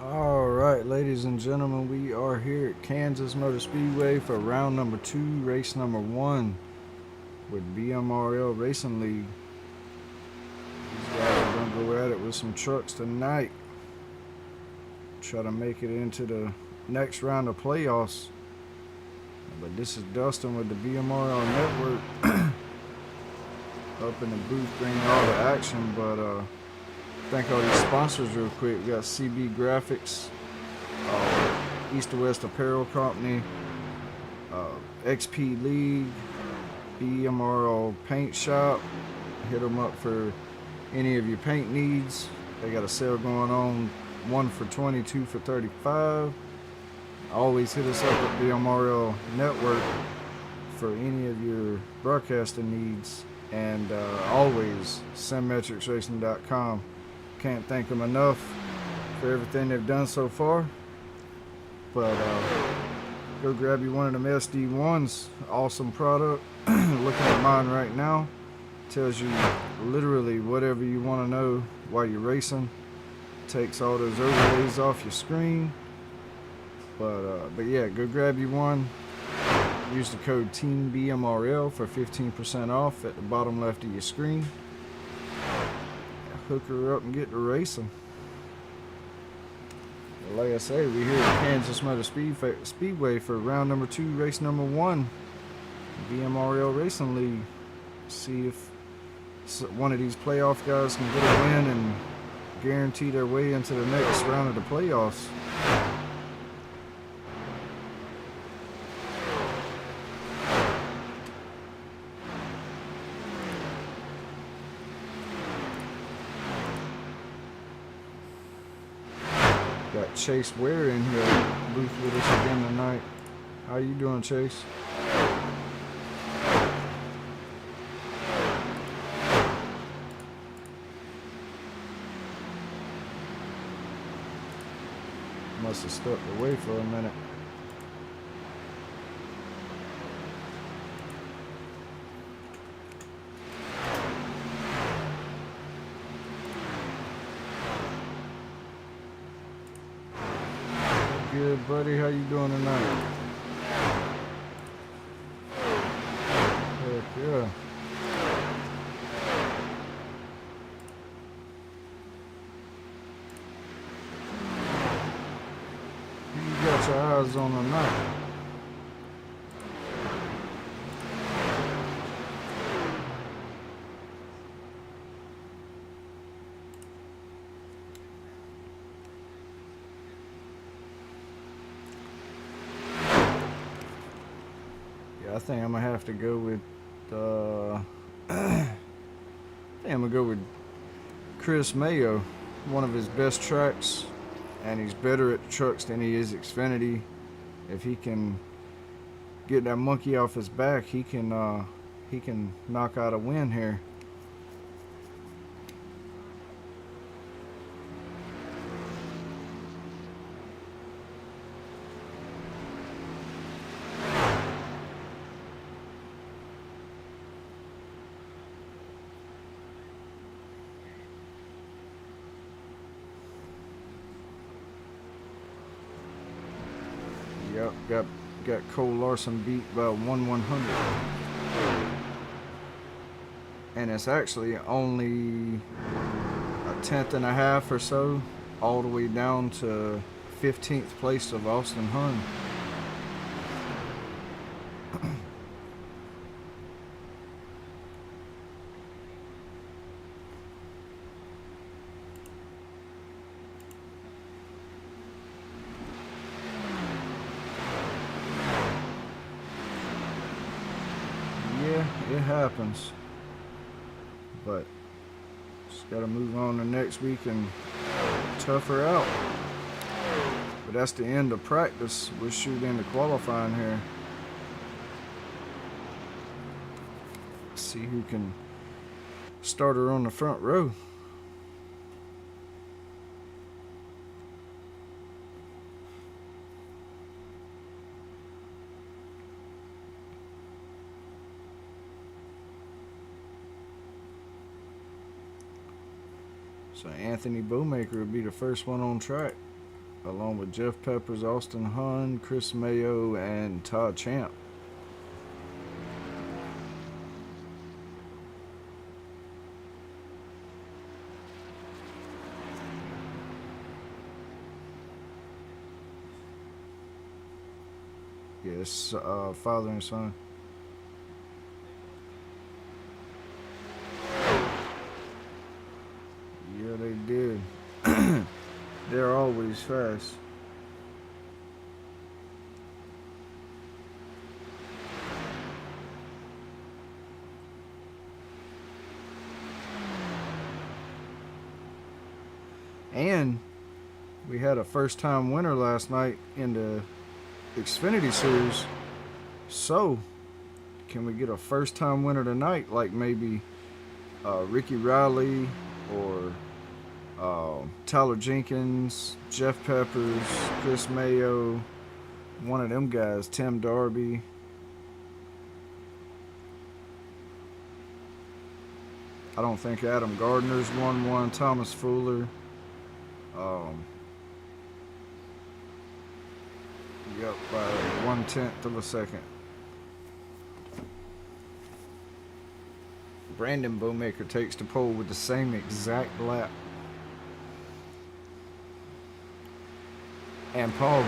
Alright, ladies and gentlemen, we are here at Kansas Motor Speedway for round number 2, race number 1 with BMRL Racing League. These guys are going to go at it with some trucks tonight. Try to make it into the next round of playoffs. But this is Dustin with the BMRL Network up in the booth bringing all the action. But thank all these sponsors real quick. We got CB Graphics, East to West Apparel Company, XP League, BMRL Paint Shop. Hit them up for any of your paint needs. They got a sale going on, 1 for $20, 2 for $35. Always hit us up at BMRL Network for any of your broadcasting needs. And always SymmetricsRacing.com. Can't thank them enough for everything they've done so far. But go grab you one of them SD1s. Awesome product. Looking at mine right now. Tells you literally whatever you want to know while you're racing. Takes all those overlays off your screen. But yeah, go grab you one. Use the code TEAMBMRL for 15% off at the bottom left of your screen. Hook her up and get to racing. Like I say, we're here at Kansas Motor Speedway for round number 2, race number 1, BMRL Racing League. See if one of these playoff guys can get a win and guarantee their way into the next round of the playoffs. Got Chase Ware in here, booth with us again tonight. How you doing, Chase? Must have stepped away for a minute. Good, buddy. How you doing tonight? Heck yeah. Who you got your eyes on tonight? I think I'm gonna have to go with think I'm gonna go with Chris Mayo, one of his best tracks, and he's better at trucks than he is Xfinity. If he can get that monkey off his back, he can knock out a win here. Yep, got Cole Larson beat by 1/100, and it's actually only a tenth and a half or so, all the way down to 15th place of Austin Hun. It happens, but just gotta move on to next week and tough her out. But that's the end of practice. We'll shoot into qualifying here. See who can start her on the front row. So Anthony Bowmaker would be the first one on track, along with Jeff Peppers, Austin Hun, Chris Mayo, and Todd Champ. Yes, father and son. Yeah, they did. They're always fast. And we had a first-time winner last night in the Xfinity Series. So, can we get a first-time winner tonight? Like maybe Ricky Riley or Tyler Jenkins, Jeff Peppers, Chris Mayo, one of them guys, Tim Darby. I don't think Adam Gardner's won one, Thomas Fuller. Yep, by 1/10 of a second. Brandon Bowmaker takes the pole with the same exact lap. And Paul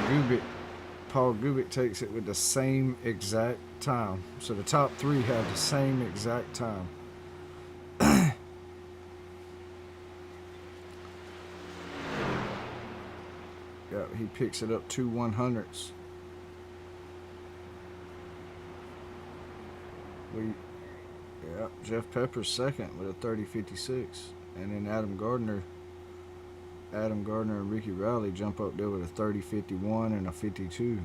Gubick takes it with the same exact time. So the top three have the same exact time. Yeah, he picks it up 2 100ths. Yeah, Jeff Peppers second with a 30.56, and then Adam Gardner and Ricky Riley jump up there with a 30.51 and a 52.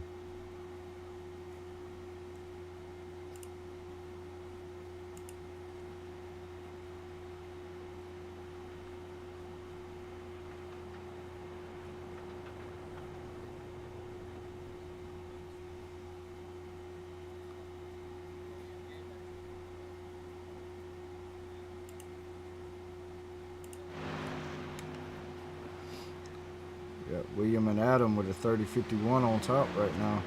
Yeah, William and Adam with a 30.51 on top right now.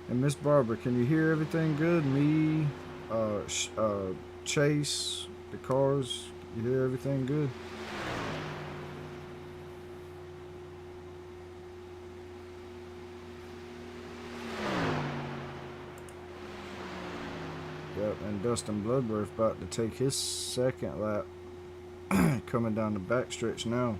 And Miss Barbara, can you hear everything good? Me, Chase, the cars, you hear everything good? Yep, and Dustin Bloodworth about to take his second lap, coming down the backstretch now.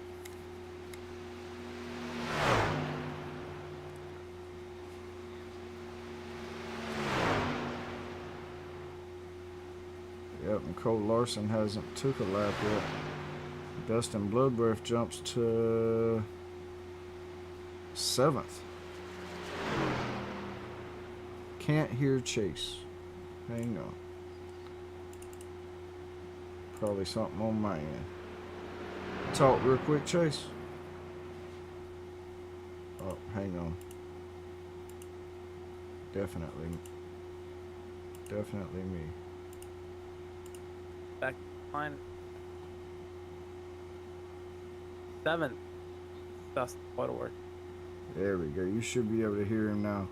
Cole Larson hasn't took a lap yet. Dustin Bloodworth jumps to 7th. Can't hear Chase. Hang on. Probably something on my end. Talk real quick, Chase. Oh, hang on. Definitely me. Back line. 7th. Dustin Bloodworth. There we go. You should be able to hear him now.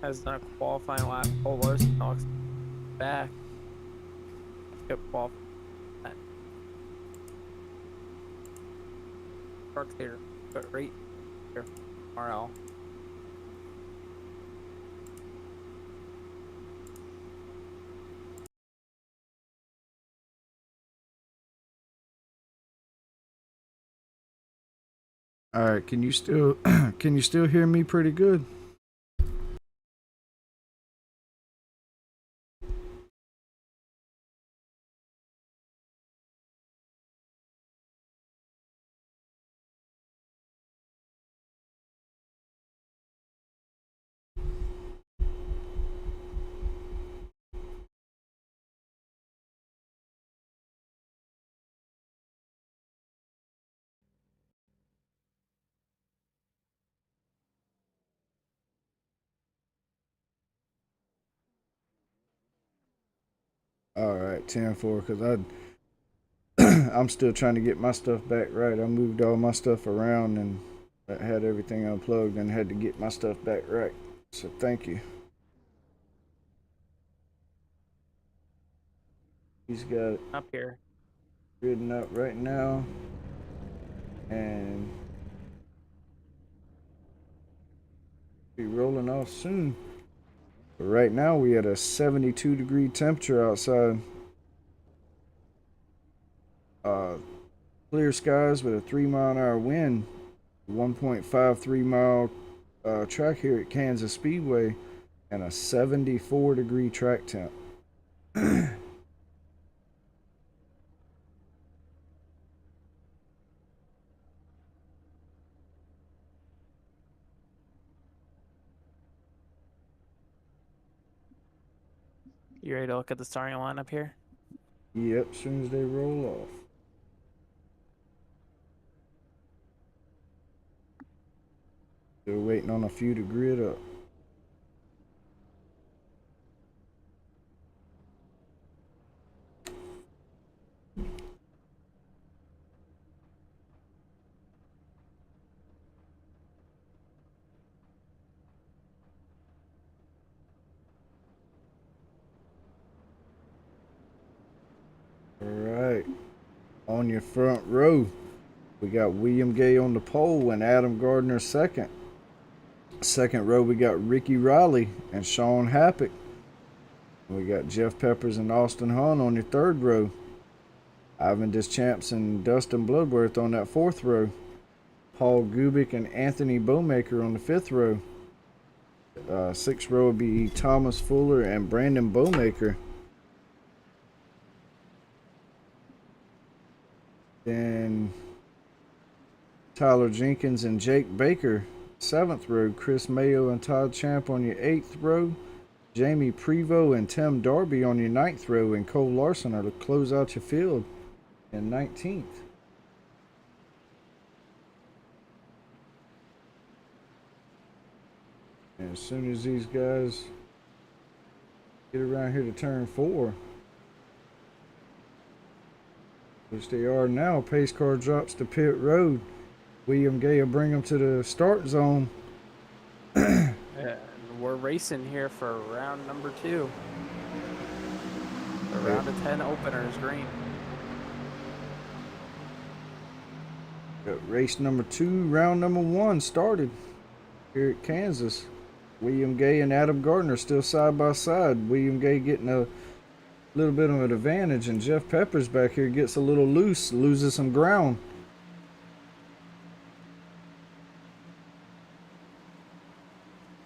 Has done a qualifying lap. Cole Larson knocks back. Skip qualifying. Trucks here, but right here, BMRL. All right, can you still hear me pretty good? All right, 10-4, because I'm still trying to get my stuff back right. I moved all my stuff around and I had everything unplugged and had to get my stuff back right. So thank you. He's got it Up here. ridden up right now. And be rolling off soon. But right now we had a 72-degree temperature outside. Clear skies with a 3-mile-an-hour wind. 1.53 mile track here at Kansas Speedway, and a 74-degree track temp. You ready to look at the starting lineup here? Yep, as soon as they roll off. Still waiting on a few to grid up. All right, on your front row, we got William Gay on the pole and Adam Gardner second. Second row, we got Ricky Riley and Sean Happick. We got Jeff Peppers and Austin Hahn on your third row. Ivan Deschamps and Dustin Bloodworth on that fourth row. Paul Gubick and Anthony Bowmaker on the fifth row. Sixth row would be Thomas Fuller and Brandon Bowmaker. Then Tyler Jenkins and Jake Baker, 7th row. Chris Mayo and Todd Champ on your 8th row. Jamie Prevost and Tim Darby on your 9th row. And Cole Larson are to close out your field in 19th. And as soon as these guys get around here to turn 4, which they are now, pace car drops to pit road. William Gay will bring them to the start zone. And we're racing here for round number 2. The round of 10 opener is green. Got race number 2, round number 1 started here at Kansas. William Gay and Adam Gardner still side by side. William Gay getting a little bit of an advantage, and Jeff Peppers back here gets a little loose, loses some ground.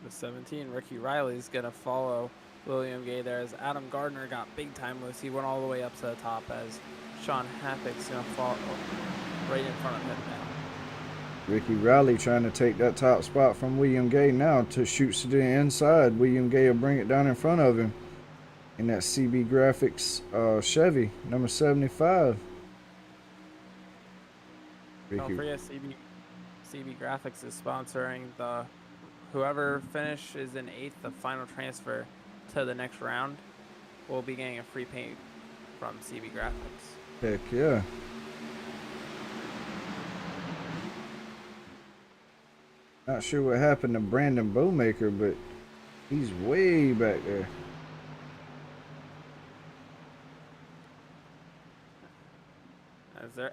The 17, Ricky Riley's going to follow William Gay there as Adam Gardner got big time loose. He went all the way up to the top as Sean Happick's going to fall right in front of him now. Ricky Riley trying to take that top spot from William Gay now to shoots to the inside. William Gay will bring it down in front of him in that CB Graphics Chevy, number 75. Don't forget CB Graphics is sponsoring the whoever finishes in 8th, the final transfer to the next round will be getting a free paint from CB Graphics. Heck yeah. Not sure what happened to Brandon Bowmaker, but he's way back there.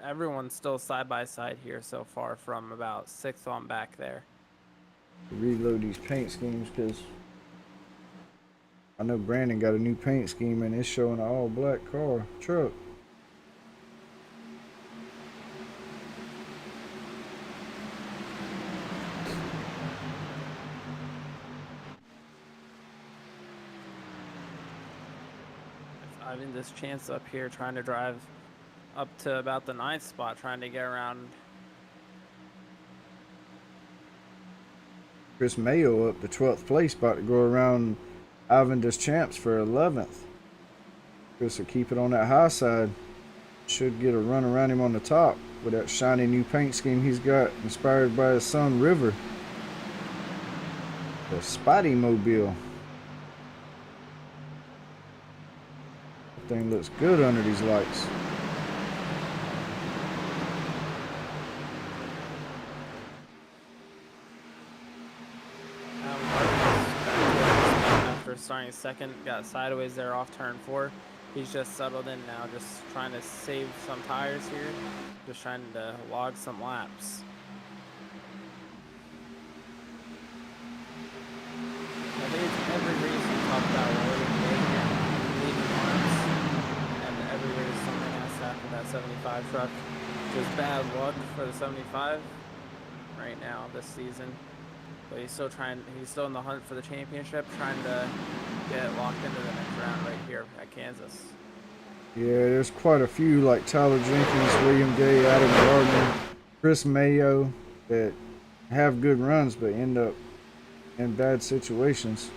Everyone's still side by side here so far from about 6th on back there. Reload these paint schemes because I know Brandon got a new paint scheme and it's showing an all black truck. Having this chance up here trying to drive up to about the 9th spot, trying to get around. Chris Mayo up to 12th place, about to go around Ivan Deschamps for 11th. Chris will keep it on that high side. Should get a run around him on the top with that shiny new paint scheme he's got, inspired by his son River. The Spotty Mobile. That thing looks good under these lights. Starting second, got sideways there off turn 4. He's just settled in now, just trying to save some tires here, just trying to log some laps. I think it's every race we talk about William Gay here, leaving arms, and every race something has to happen with that 75 truck. Just bad luck for the 75 right now this season. But he's still in the hunt for the championship, trying to get locked into the next round right here at Kansas. Yeah, there's quite a few like Tyler Jenkins, William Gay, Adam Gardner, Chris Mayo that have good runs but end up in bad situations,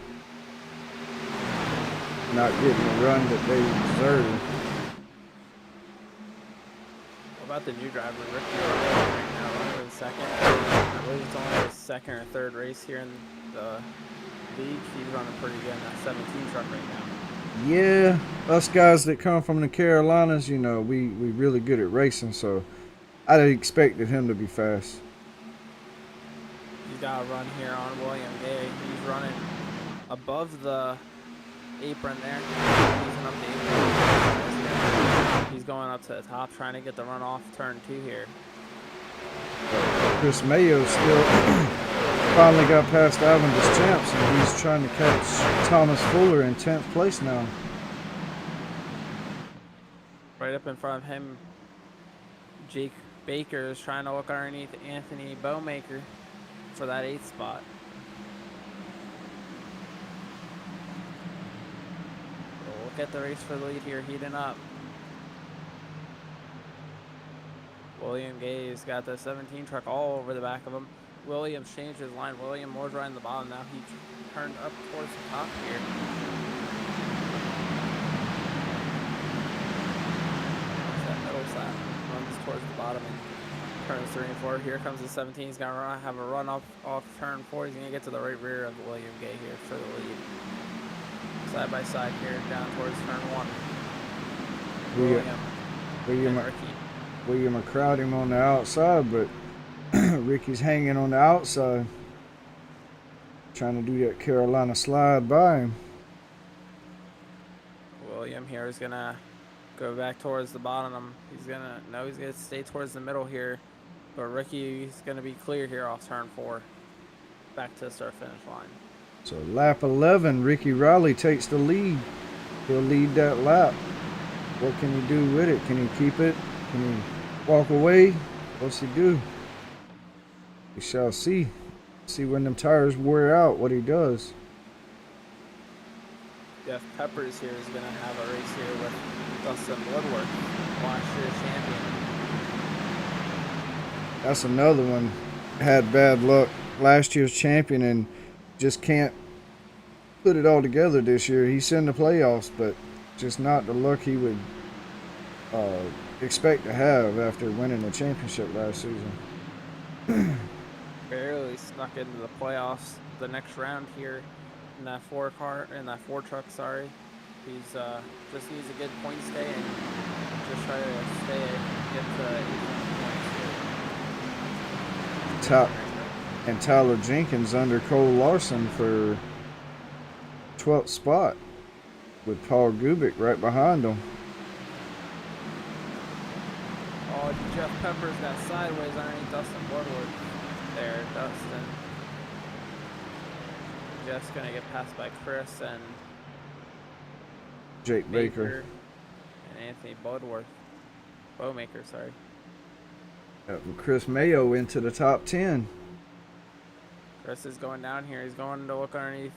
not getting the run that they deserve. What about the new driver, Ricky Riley, right now, running in second? I believe it's only his second or third race here in the league. He's running pretty good in that 17 truck right now. Yeah, us guys that come from the Carolinas, you know, we really good at racing, so I expected him to be fast. He's got a run here on William Gay. He's running above the apron there. He's up the apron. He's going up to the top, trying to get the run off turn 2 here. Chris Mayo still finally got past Ivan Deschamps, and he's trying to catch Thomas Fuller in 10th place now. Right up in front of him, Jake Baker is trying to look underneath Anthony Bowmaker for that 8th spot. We'll get the race for the lead here, heating up. William Gay's got the 17 truck all over the back of him. Williams changed his line. William Moore's right in the bottom now. He turned up towards the top here. That middle slap runs towards the bottom and turns 3 and 4. Here comes the 17. He's gonna have a run off turn 4. He's gonna get to the right rear of William Gay here for the lead. Side by side here down towards turn 1. William and Ricky. William will crowd him on the outside, but Ricky's hanging on the outside, trying to do that Carolina slide by him. William here is gonna go back towards the bottom. He's gonna stay towards the middle here, but Ricky's gonna be clear here off turn 4, back to the start finish line. So lap 11, Ricky Riley takes the lead. He'll lead that lap. What can he do with it? Can he keep it? Can he walk away? What's he do? We shall see. See when them tires wear out, what he does. Jeff Peppers here is going to have a race here with Dustin Woodward, last year's champion. That's another one. Had bad luck last year's champion and just can't put it all together this year. He's in the playoffs, but just not the luck he would expect to have after winning the championship last season. Barely snuck into the playoffs the next round here in that four truck. Sorry, he's just needs a good point stay and just try to get the 18 points here. And Tyler Jenkins under Cole Larson for 12th spot with Paul Gubick right behind him. Oh, Jeff Peppers got sideways underneath Dustin Woodward. There, Dustin. Jeff's gonna get passed by Chris and Jake Baker. And Anthony Bowmaker, sorry. Chris Mayo into the top 10. Chris is going down here. He's going to look underneath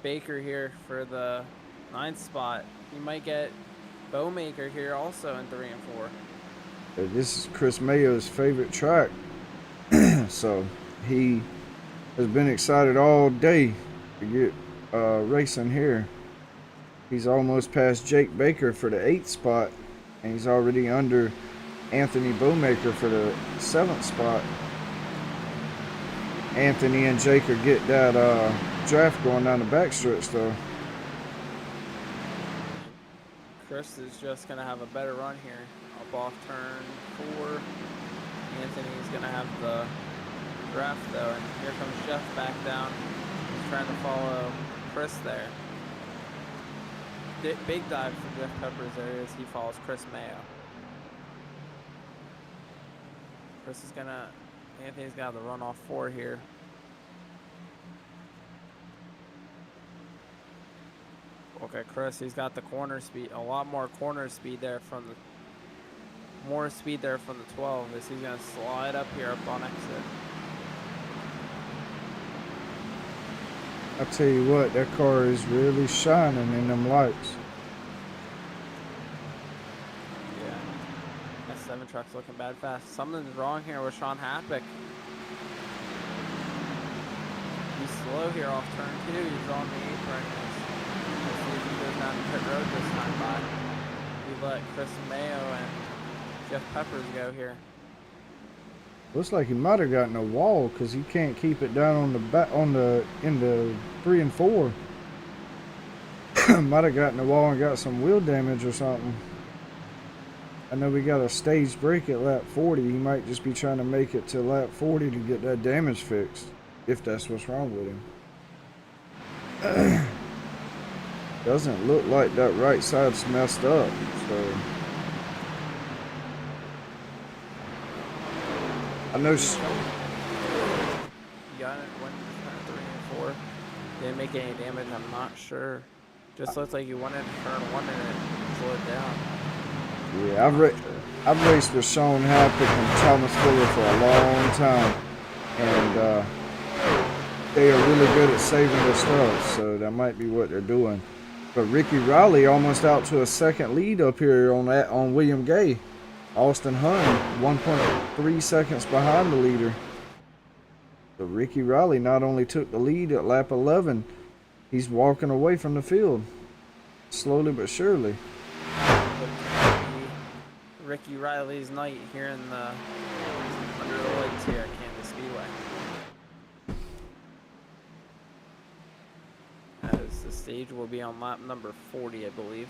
Baker here for the 9th spot. He might get Bowmaker here also in 3 and 4. This is Chris Mayo's favorite track. So he has been excited all day to get racing here. He's almost past Jake Baker for the 8th spot, and he's already under Anthony Bowmaker for the 7th spot. Anthony and Jake are getting that draft going down the backstretch though. Chris is just going to have a better run here. Up off turn 4. Anthony's going to have the draft though, and here comes Jeff back down. He's trying to follow Chris there. Big dive from Jeff Peppers there as he follows Chris Mayo. Anthony's got the run off 4 here. Okay, Chris, he's got the corner speed, a lot more corner speed there from the, more speed there from the 12 as he's gonna slide up here up on exit. I tell you what, that car is really shining in them lights. Yeah, that 7 truck's looking bad fast. Something's wrong here with Sean Happick. He's slow here off turn 2. He's on the apron. Let's see if he goes down the pit road this time by. We let Chris Mayo and Jeff Peppers go here. Looks like he might have gotten a wall because he can't keep it down on the back in the 3 and 4. Might have gotten a wall and got some wheel damage or something. I know we got a staged break at lap 40. He might just be trying to make it to lap 40 to get that damage fixed, if that's what's wrong with him. Doesn't look like that right side's messed up, so I know. You got it. Went turn 3 and 4. Didn't make any damage. I'm not sure. Just looks like you went in turn 1 and it slowed down. Yeah, I've raced with Sean Happick and Thomas Fuller for a long time, and they are really good at saving their stuff. So that might be what they're doing. But Ricky Riley almost out to a second lead up here on William Gay. Austin Hunn 1.3 seconds behind the leader. So Ricky Riley not only took the lead at lap 11, he's walking away from the field slowly but surely. Ricky Riley's night here in the under the lights here at Kansas Speedway. As the stage will be on lap number 40, I believe.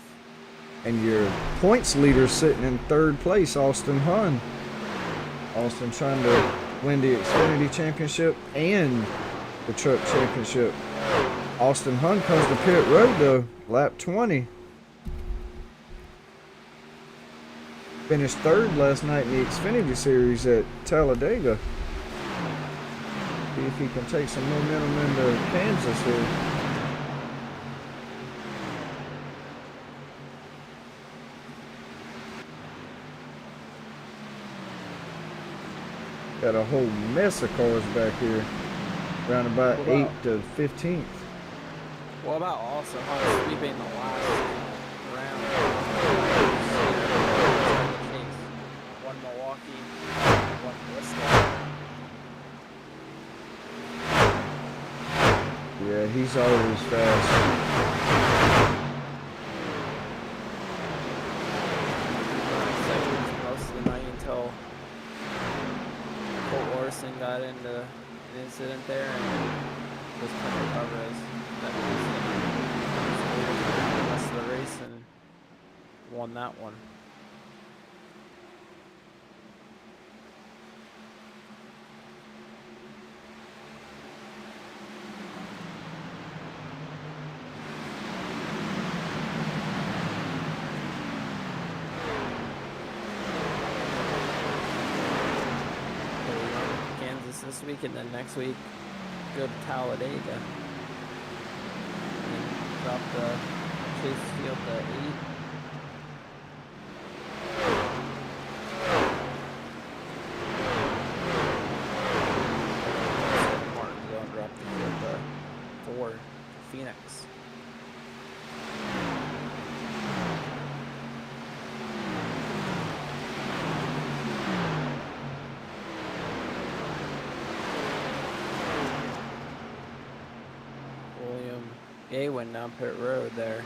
And your points leader sitting in 3rd place, Austin Hunn. Austin trying to win the Xfinity Championship and the Truck Championship. Austin Hunn comes to pit road though, lap 20. Finished 3rd last night in the Xfinity Series at Talladega. See if he can take some momentum into Kansas here. Got a whole mess of cars back here. Around about What 8 about, to 15th. what about also sweeping the last round? Chase. One Milwaukee, one Bristol. Yeah, he's always fast. Most of the night until Colt Larson got into an incident there and was trying to recover as that the rest of the race and won that one. This week and then next week go to Talladega and drop the Chase Field to 8. Martinsville and drop the field to 4 Phoenix. Gay went down pit road there.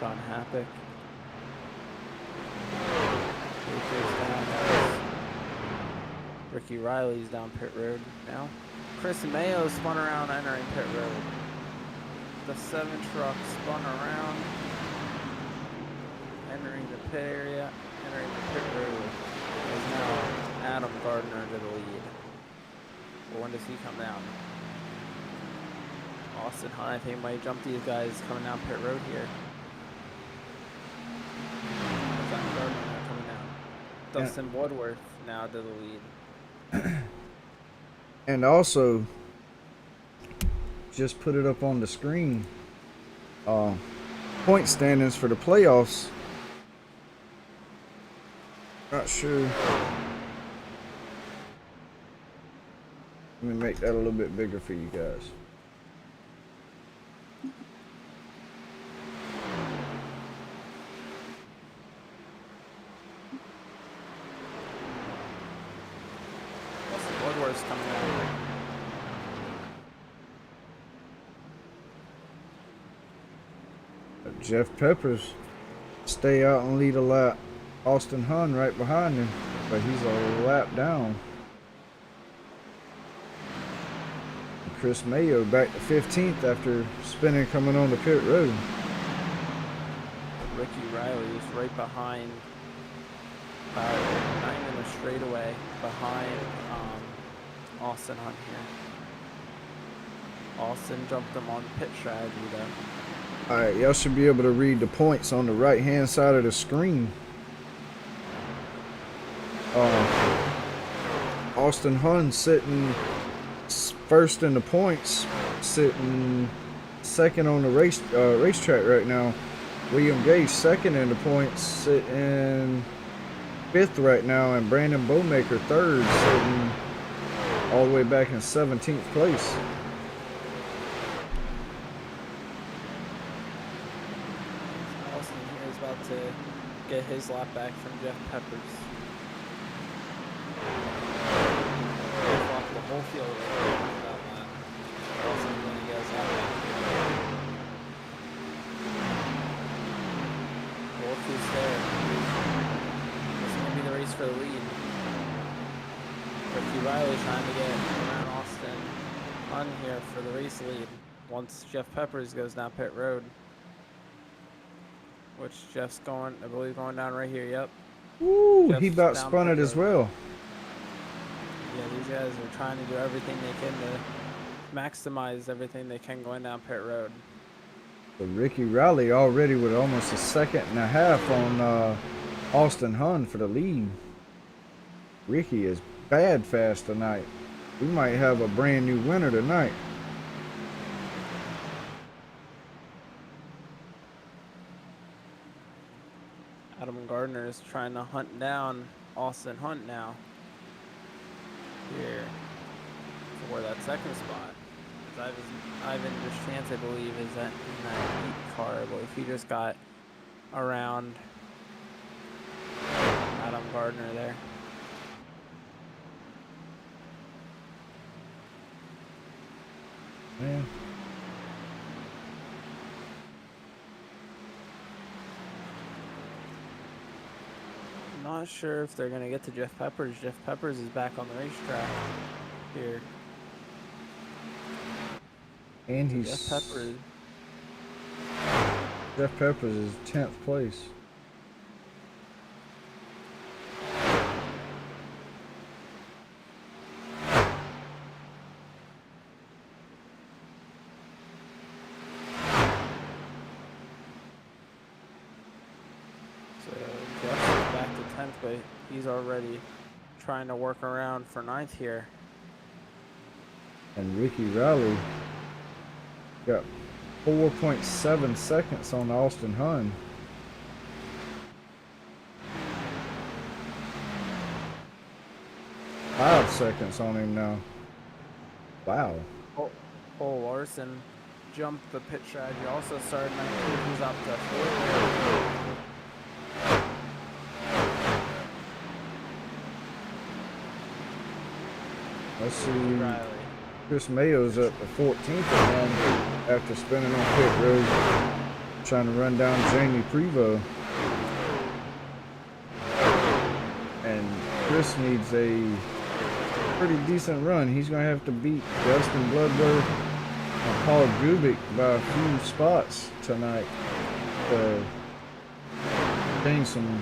John Happick. Ricky Riley's down pit road now. Chris Mayo spun around entering pit road. The 7 truck spun around, entering the pit area, entering the pit road. Is now Adam Gardner to the lead. Well, when does he come down? Austin Hunt, I think, might jump these guys coming down pit road here. Adam Gardner now coming down. Dustin Woodworth now to the lead. And also, just put it up on the screen. Point standings for the playoffs. Not sure. Let me make that a little bit bigger for you guys. Woodworth's coming out. Jeff Peppers stay out and lead a lap. Austin Hunt right behind him, but he's a lap down. Chris Mayo back to 15th after spinning coming on the pit road. Ricky Riley is right behind, not even a straightaway, behind Austin Hunt here. Austin jumped him on pit strategy though. Alright, y'all should be able to read the points on the right hand side of the screen. Austin Hunt sitting first in the points, sitting second on the racetrack right now. William Gage second in the points, sitting 5th right now, and Brandon Bowmaker 3rd, sitting all the way back in 17th place. Austin here is about to get his lap back from Jeff Peppers. The whole field right that lap. Austin when he goes out. Wolf is there. This is going to be the race for the lead. Ricky Riley trying to get around Austin on here for the race lead once Jeff Peppers goes down pit road. Which Jeff's going, I believe, going down right here, yep. Woo, Jeff's he about spun it as well. Yeah, these guys are trying to do everything they can to maximize everything they can going down pit road. So Ricky Riley already with almost a 1.5 on Austin Hunt for the lead. Ricky is bad fast tonight. We might have a brand new winner tonight. Adam Gardner is trying to hunt down Austin Hunt now. Here for that second spot. Ivan Chance, I believe, is in that 8 car. I believe he just got around Adam Gardner there. Man. Not sure if they're going to get to Jeff Peppers. Jeff Peppers is back on the racetrack here. And he's Jeff Peppers is 10th place. So Jeff is back to 10th, but he's already trying to work around for 9th here. And Ricky Riley got 4.7 seconds on Austin Hun. Five seconds on him now. Wow. Cole Larson jumped the pit strategy. Also started 19th. He's up to 4th. Let's see. Riley. Chris Mayo's up to 14th again after spinning on pit road, trying to run down Jamie Prevost. And Chris needs a pretty decent run. He's going to have to beat Dustin Bloodworth and Paul Gubick by a few spots tonight to gain some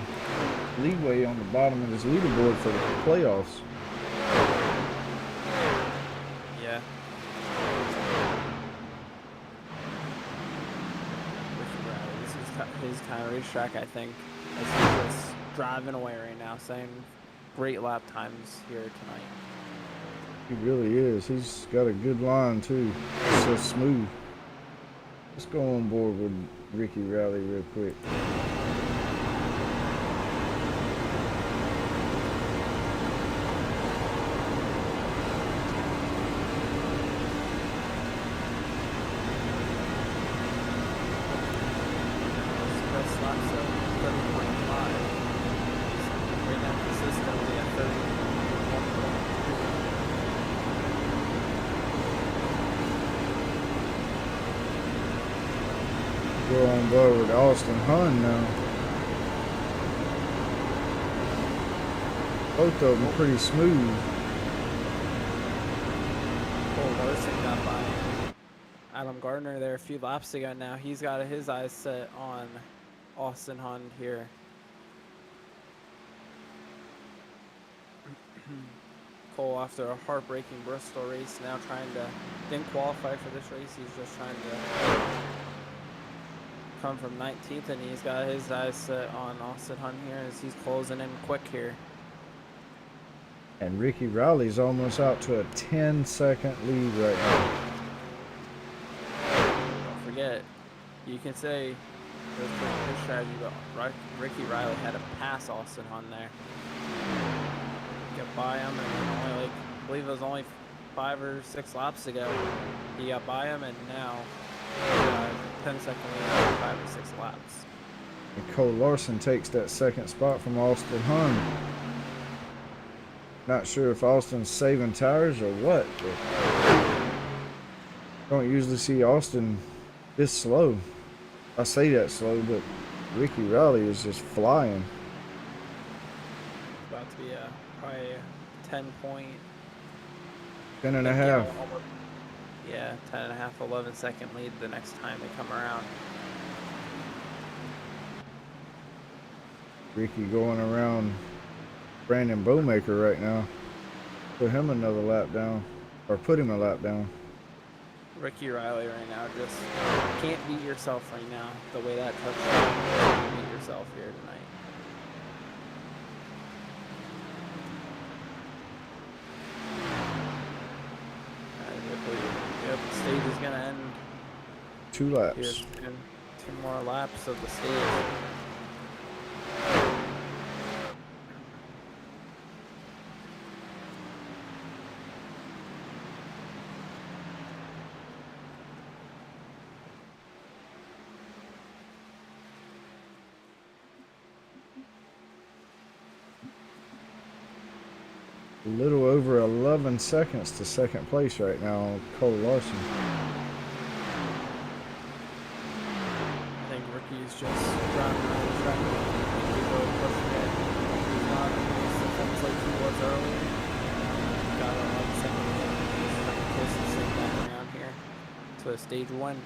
leeway on the bottom of his leaderboard for the playoffs. Yeah. This is his kind of racetrack, I think. As he's just driving away right now, saying great lap times here tonight. He really is. He's got a good line too. It's so smooth. Let's go on board with Ricky Riley real quick. Go on board with Austin Hun now. Both of them pretty smooth. Cole Larson got by Adam Gardner there a few laps ago now. He's got his eyes set on Austin Hun here. Cole, after a heartbreaking Bristol race, now didn't qualify for this race. He's just trying to come from 19th, and he's got his eyes set on Austin Hunt here as he's closing in quick here. And Ricky Riley's almost out to a 10-second lead right now. Don't forget, you can say there's his strategy, but Ricky Riley had to pass Austin Hunt there. Get by him, and then only, I believe it was only 5 or 6 laps ago, he got by him, and now 10-second lead, 5 or 6 laps. And Cole Larson takes that second spot from Austin Hun. Not sure if Austin's saving tires or what, but don't usually see Austin this slow. I say that slow, but Ricky Riley is just flying. About to be probably a 10-point. 10 and a half. Yeah, 10 and a half, 11-second lead the next time they come around. Ricky going around Brandon Bowmaker right now. Put him another lap down, or put him a lap down. Ricky Riley right now just can't beat yourself right now. The way that truck's going, you can't beat yourself here tonight. Yep, the stage is gonna end. 2 laps. Here's 2 more laps of the stage. A little over 11 seconds to second place right now on Cole Larson. I think Ricky's just driving around the track and people are pushing it. He's not in the fence like he was earlier. Got a 1 second lead. He's trying to kiss and sing back around here to a stage 1.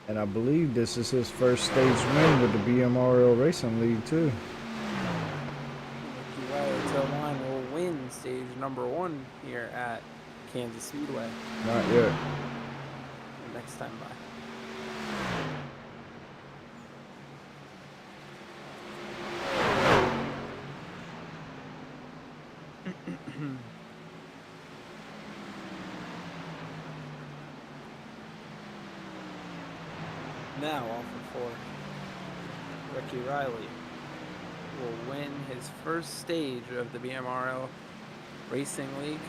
And I believe this is his first stage win with the BMRL Racing League too. Ricky Riley Tailline will win stage number 1 here at Kansas Speedway. Not yet. Next time by. Now off of 4. Ricky Riley will win his first stage of the BMRL Racing League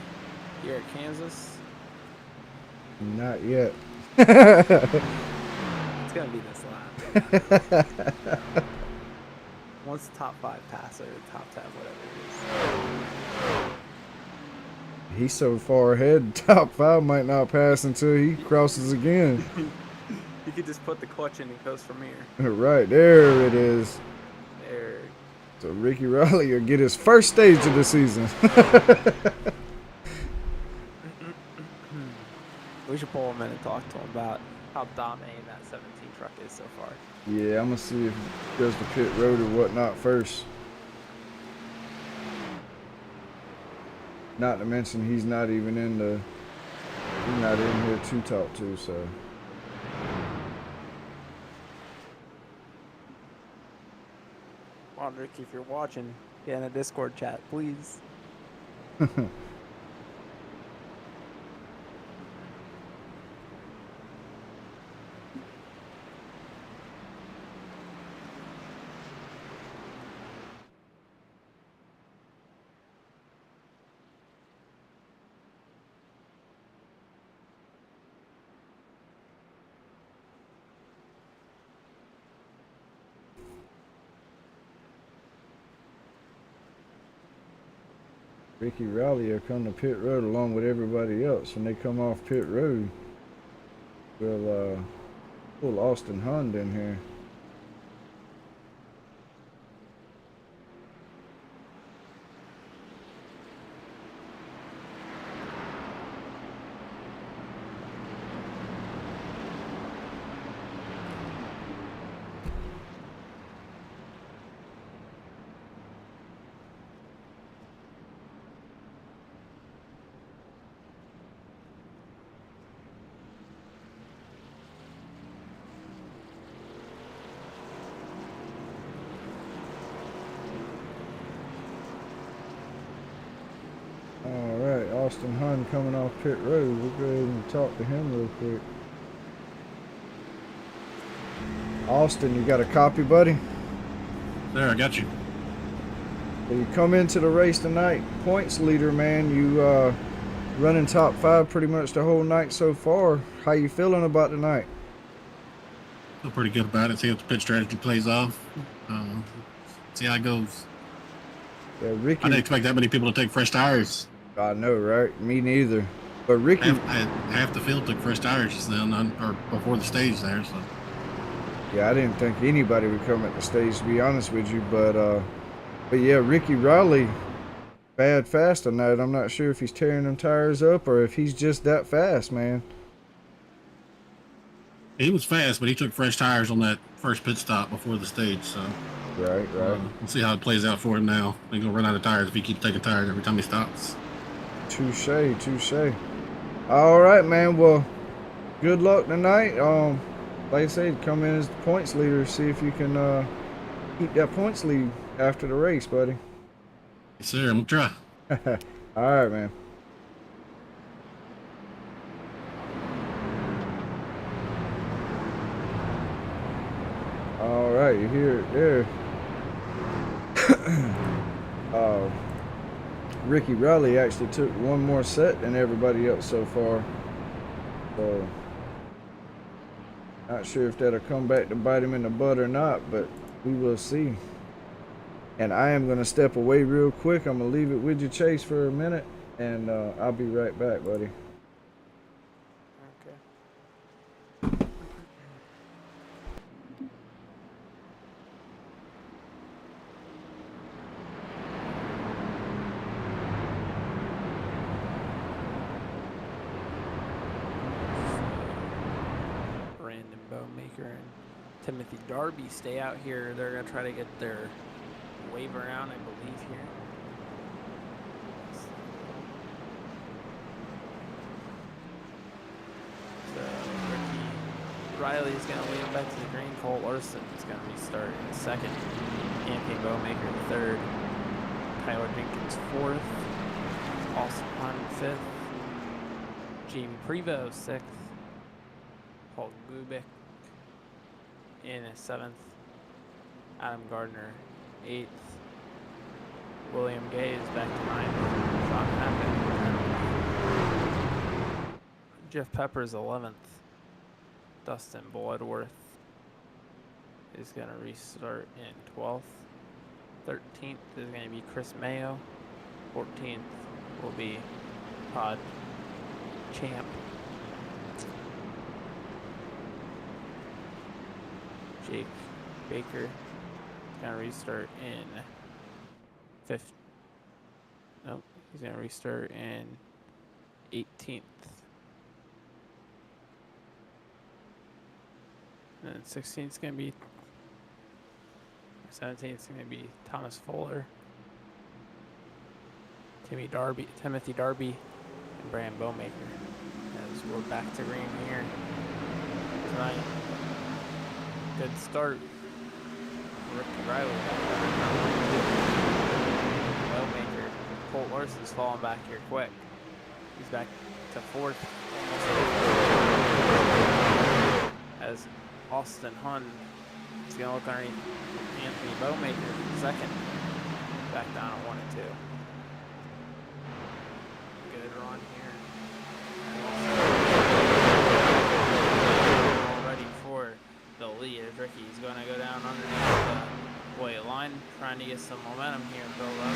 here at Kansas. Not yet. It's gonna be this lap. Once the top 5 pass or top 10, whatever it is. He's so far ahead, top 5 might not pass until he crosses again. You could just put the clutch in and goes from here. Right, there it is. There. So Ricky Riley will get his first stage of the season. We should pull him in and talk to him about how dominating that 17 truck is so far. Yeah, I'm gonna see if he does the pit road or whatnot first. Not to mention he's not even in the, he's not in here to talk to, so. Come on, Ricky, if you're watching, get in a Discord chat, please. Ricky Riley will come to pit road along with everybody else. When they come off pit road, we'll pull Austin Hund in here. Alright, Austin Hund coming off pit road. We'll go ahead and talk to him real quick. Austin, you got a copy, buddy? There, I got you. So you come into the race tonight, points leader, man. You running top 5 pretty much the whole night so far. How you feeling about tonight? Feel pretty good about it. See if the pit strategy plays off. See how it goes. Yeah, Ricky. I didn't expect that many people to take fresh tires. I know, right? Me neither. But Ricky, Half the field took fresh tires then, or before the stage there. So yeah, I didn't think anybody would come at the stage, to be honest with you. But yeah, Ricky Riley, bad fast tonight. I'm not sure if he's tearing them tires up or if he's just that fast, man. he was fast, but he took fresh tires on that first pit stop before the stage. So Right. we'll see how it plays out for him now. He's gonna run out of tires if he keeps taking tires every time he stops. Touche. All right, man. Well, good luck tonight. Like I said, come in as the points leader. See if you can keep that points lead after the race, buddy. Yes, sir. I'm gonna try. All right, man. All right, you hear it there. Ricky Riley actually took one more set than everybody else so far. So, not sure if that'll come back to bite him in the butt or not, but we will see. And I am going to step away real quick. I'm going to leave it with you, Chase, for a minute. And I'll be right back, buddy. Okay. Brandon Bowmaker and Timothy Darby stay out here. They're going to try to get their wave around, I believe, here. So Ricky Riley is going to lead him back to the green. Cole Larson is going to restart in second. Anthony Bowmaker in third. Tyler Jenkins fourth. Austin Hunt fifth. Jamie Prevost sixth. Paul Gubik in seventh. Adam Gardner eighth. William Gay is back to ninth. Sean Hackett. Jeff Peppers 11th. Dustin Bloodworth is going to restart in 12th. 13th is going to be Chris Mayo. 14th will be Todd Champ. Jake Baker is going to restart in 5th. Nope, he's going to restart in 18th. And then 16th is going to be 17th is going to be Thomas Fuller, Timothy Darby, and Brandon Bowmaker. As we're back to green here tonight. Good start. Ricky Riley. Bowmaker. Colt Larson's falling back here quick. He's back to fourth. As Austin Hunt is going to look underneath Anthony Bowmaker second. Back down at 1 and 2. Good run here. All ready for the lead. As Ricky's going to go down underneath the white line, trying to get some momentum here and build up.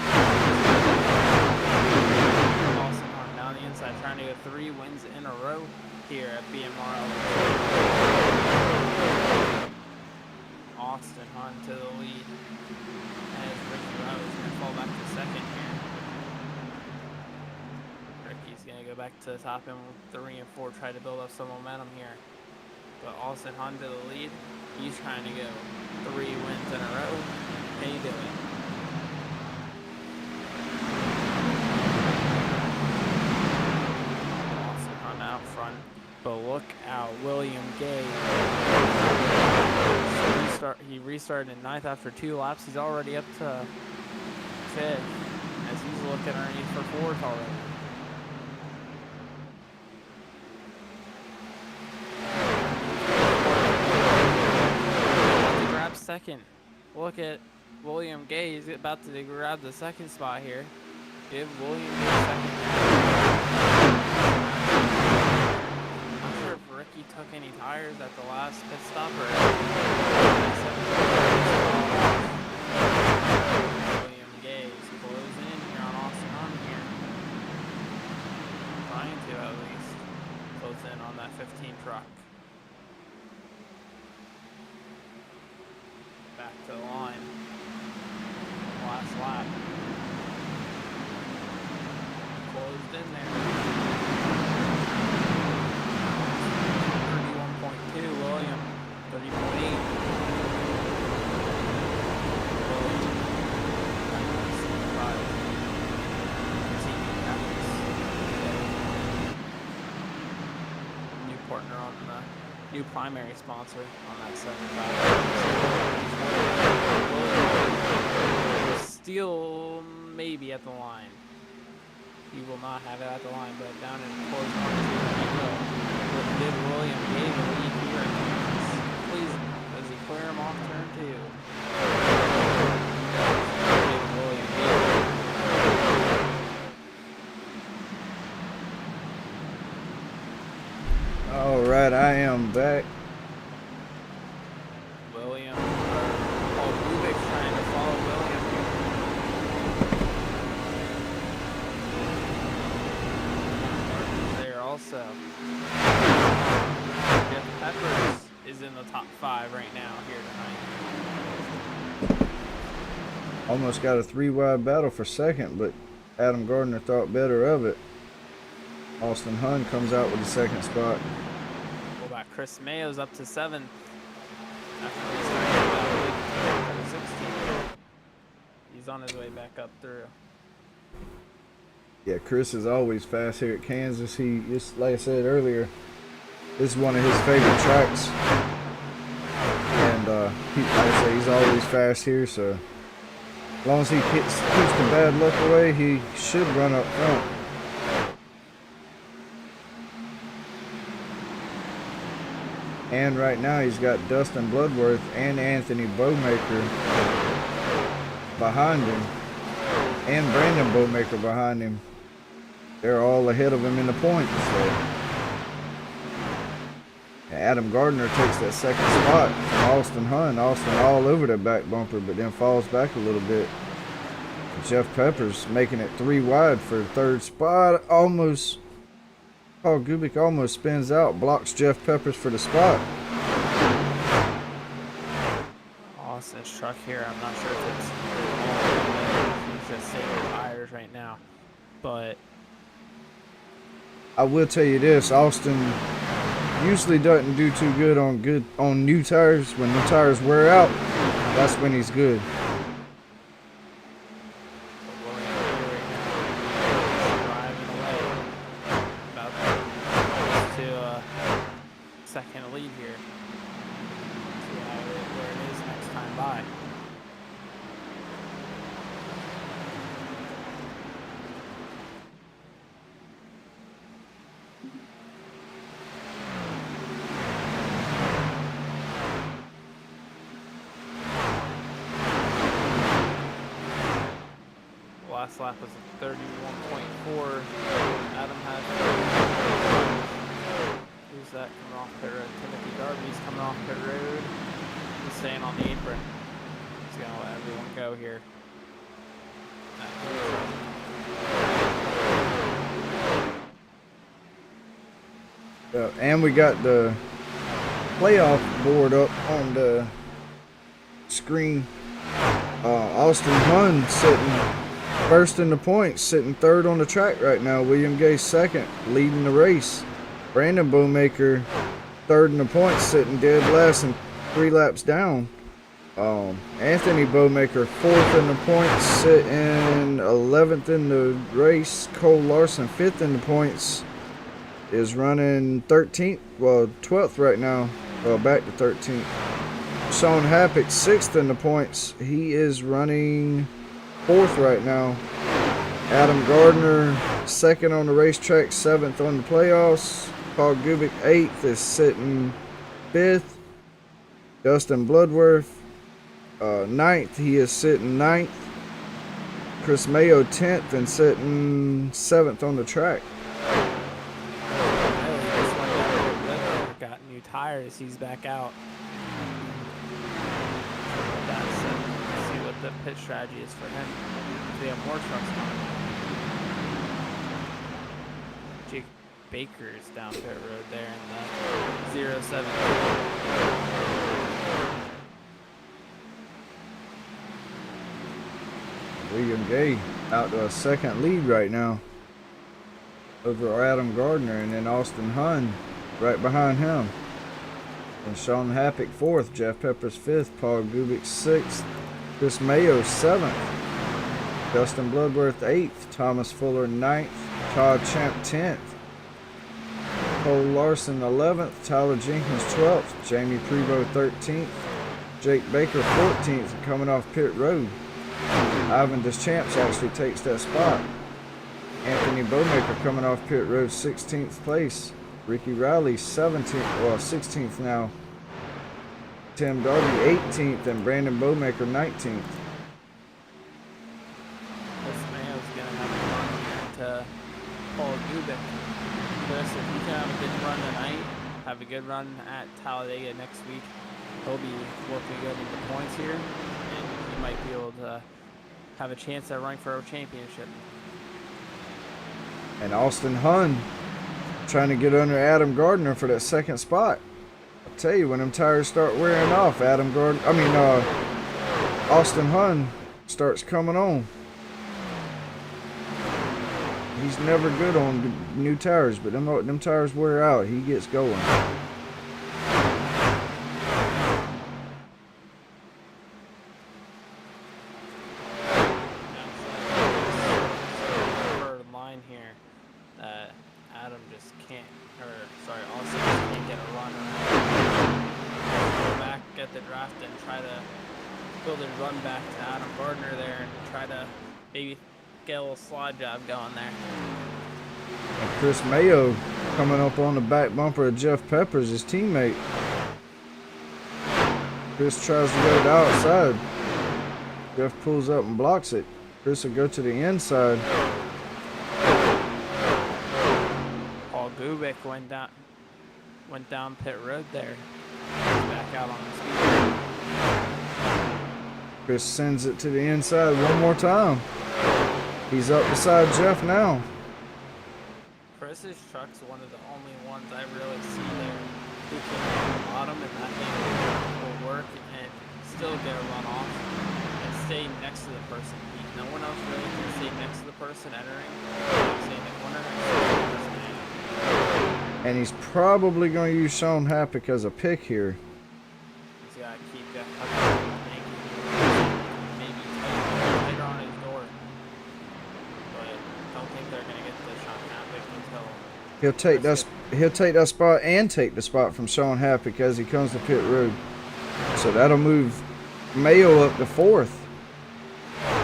Austin Hunt down the inside, trying to get 3 wins in a row here at BMRL. Austin Hunt to the lead as Ricky Riley's going to fall back to second here. Ricky's going to go back to the top and 3 and 4, try to build up some momentum here. But Austin Hunt to the lead. He's trying to go 3 wins in a row. Can he do it? Austin Hunt out front. But look out, William Gay. He restarted in 9th after 2 laps. He's already up to 5th as he's looking underneath for 4th already. To grab second. Look at William Gay. He's about to grab the second spot here. Give William Gay second. Ricky took any tires at the last pit stop or William Gay's closing in here on Austin Hunt here. Trying to at least close in on that 15 truck. Back to the line. Last lap. Closed in there. 31.2, William. 30.8. New partner on the new primary sponsor on that 75. Still maybe at the line. He will not have it at the line, but down in close 1-2, he will. Did William Gay the lead here? Please, does he clear him off turn 2? William Gay. All right, I am back. William, Paul Rubik trying to follow William here. the top 5 right now here tonight. Almost got a 3-wide battle for second, but Adam Gardner thought better of it. Austin Hunn comes out with the second spot. Well, back Chris Mayo's up to 7th. After he started that big 16th. He's on his way back up through. Yeah, Chris is always fast here at Kansas. He, just like I said earlier, this is one of his favorite tracks. And like I say, he's always fast here, so as long as he keeps the bad luck away, he should run up front. And right now he's got Dustin Bloodworth and Anthony Bowmaker behind him, and Brandon Bowmaker behind him. They're all ahead of him in the points. So Adam Gardner takes that second spot from Austin Hunn. Austin all over the back bumper, but then falls back a little bit. Jeff Peppers making it 3 wide for the third spot. Almost, Paul Gubic almost spins out, blocks Jeff Peppers for the spot. Austin's truck here, I'm not sure if it's he's just saving tires right now, but I will tell you this, Austin usually doesn't do too good on new tires. When new tires wear out, that's when he's good. driving away about to second lead here. See where it is next time by. Last lap was a 31.4. Adam had who's that coming off pit road? Timothy Darby's coming off pit road. He's staying on the apron. He's gonna let everyone go here. And we got the playoff board up on the screen. Austin Hunn sitting first in the points, sitting third on the track right now. William Gay second, leading the race. Brandon Bowmaker third in the points, sitting dead last and 3 laps down. Anthony Bowmaker fourth in the points, sitting 11th in the race. Cole Larson fifth in the points, is running 13th, well 12th right now, well back to 13th. Sean Happick 6th in the points, he is running 4th right now. Adam Gardner 2nd on the racetrack, 7th on the playoffs. Paul Gubic 8th is sitting 5th. Dustin Bloodworth 9th, he is sitting 9th. Chris Mayo 10th and sitting 7th on the track. Got new tires, he's back out. See what the pit strategy is for him. We have more trucks coming. Jake Baker's down pit road there in the 07. William Gay out to a second lead right now over Adam Gardner, and then Austin Hunn right behind him. And Sean Happick 4th, Jeff Peppers 5th, Paul Gubic 6th, Chris Mayo 7th, Dustin Bloodworth 8th, Thomas Fuller 9th, Todd Champ 10th, Cole Larson 11th, Tyler Jenkins 12th, Jamie Prevost 13th, Jake Baker 14th, coming off pit road. Ivan Deschamps actually takes that spot. Anthony Bowmaker coming off pit road 16th place. Ricky Riley 17th, well 16th now. Tim Darby 18th and Brandon Bowmaker 19th. Chris Mayo's gonna have a run to Paul Gubic. Chris, if you can have a good run tonight, have a good run at Talladega next week, he'll be looking good in the points here, and he might be able to have a chance at running for a championship. And Austin Hunn trying to get under Adam Gardner for that second spot. A tell you, when them tires start wearing off, Austin Hunn starts coming on. He's never good on new tires, but them tires wear out. He gets going. Line here that Adam just can't, Austin just can't get a run around. Go back, get the draft, and try to build a run back to Adam Gardner there, and try to maybe get a little slide job going there. And Chris Mayo coming up on the back bumper of Jeff Peppers, his teammate. Chris tries to get it outside. Jeff pulls up and blocks it. Chris will go to the inside. Paul Gubick went down pit road there. Back out on the speed. Chris sends it to the inside one more time. He's up beside Jeff now. Chris's truck's one of the only ones I really see there who can hit the bottom, and that thing will work and still get a run off and stay next to the person. No one else really can stay next to the person entering. Stay in the corner next to the person. And he's probably going to use Sean Happick as a pick here. He's got to keep that maybe tighter on his door. But I don't think they're going to get to Sean Happick until He'll take that spot and take the spot from Sean Happick as he comes to pit road. So that'll move Mayo up to 4th. It's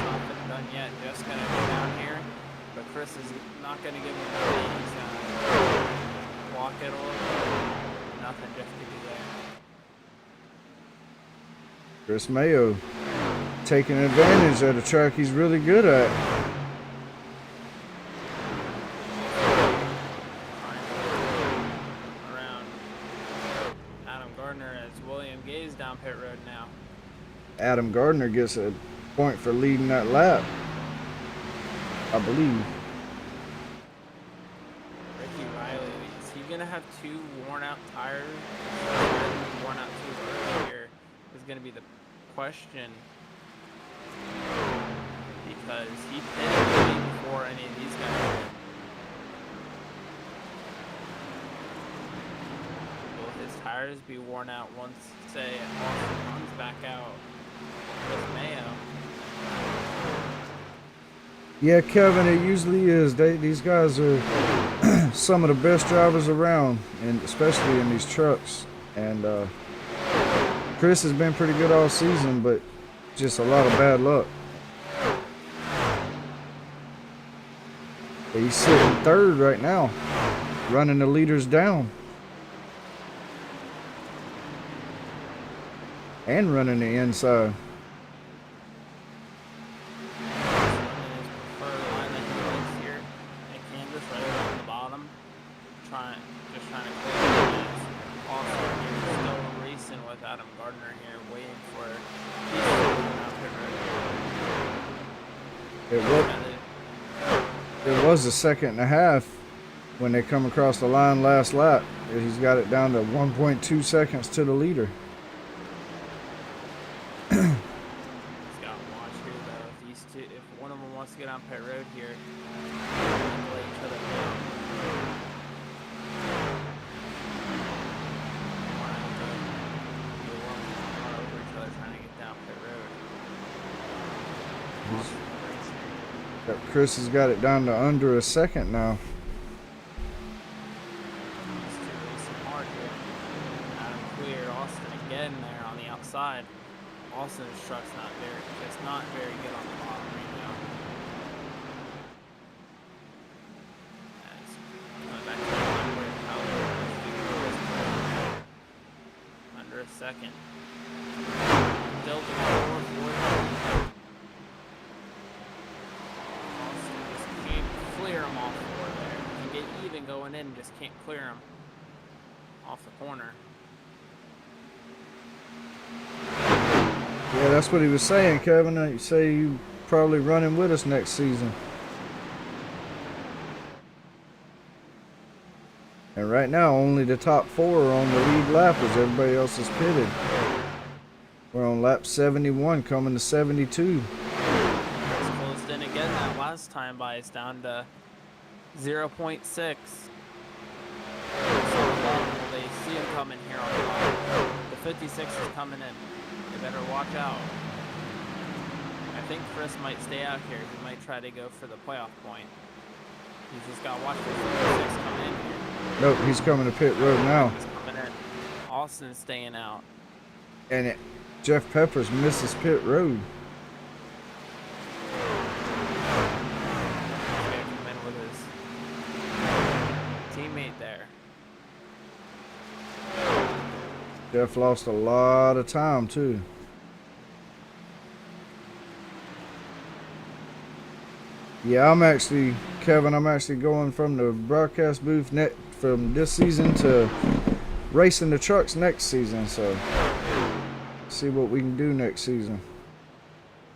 not been done yet. Just going to go down here. But Chris is not going to give him a lead. He's going to walk it a little bit. Nothing Jeff can do there. Chris Mayo taking advantage of the track he's really good at. Around Adam Gardner as William Gaze down pit road now. Adam Gardner gets a point for leading that lap, I believe. Ricky Riley, is he going to have 2 worn out tires? Worn out too early here is going to be the question, because he pitted way before any of these guys did. Will his tires be worn out once, say, Austin comes back out with Mayo? Yeah, Kevin, it usually is. These guys are some of the best drivers around, and especially in these trucks. And Chris has been pretty good all season, but just a lot of bad luck. But he's sitting 3rd right now, running the leaders down. And running the inside. Just trying to clear the Austin here, still racing with Adam Gardner here, waiting for It was a 1.5 when they come across the line last lap. He's got it down to 1.2 seconds to the leader. He's got to watch here though. If these two, if one of them wants to get on pit road here, they'll each other down. Over each other trying to get down pit road. Chris has got it down to under a second now. These two racing hard here. Adam cleared Austin again there on the outside. Austin's truck's not very good on the bottom right now. As coming back to the line where under a second. Still the 4-4. Austin just can't clear him off forward there. He can get even going in, just can't clear him off the corner. Yeah, that's what he was saying, Kevin. You say you probably running with us next season. And right right now. Only the top 4 are on the lead lap as everybody else is pitted. We're on lap 71 coming to 72. It's closed in again that last time by. It's down to 0.6. So they see him coming here on top. The 56 is coming in. They better watch out. I think Chris might stay out here. He might try to go for the playoff point. He's just got to watch the 56 come in here. Nope, he's coming to pit road now. He's coming in. Austin's staying out. And Jeff Peppers misses pit road. He's going to come in with his teammate there. Jeff lost a lot of time too. Yeah, Kevin, I'm actually going from the broadcast booth from this season to racing the trucks next season, so see what we can do next season.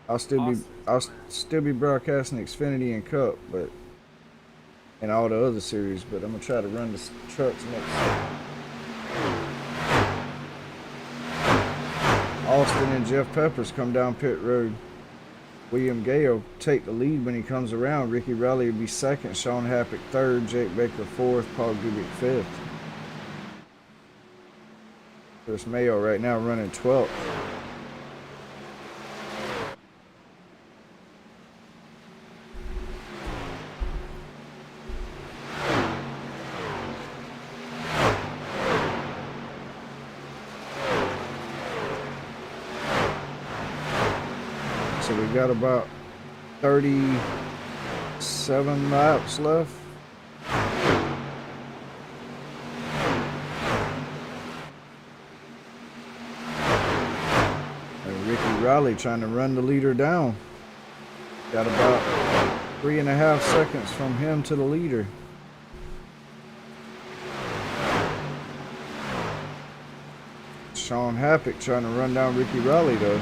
I'll still be broadcasting Xfinity and Cup, but and all the other series, but I'm gonna try to run the trucks next season. Austin and Jeff Peppers come down pit road. William Gay will take the lead when he comes around. Ricky Raleigh will be second, Sean Happick third, Jake Baker fourth, Paul Gubick fifth. Chris Mayo right now running 12th. So we got about 37 laps left. And Ricky Riley trying to run the leader down. Got about 3.5 seconds from him to the leader. Sean Happick trying to run down Ricky Riley though.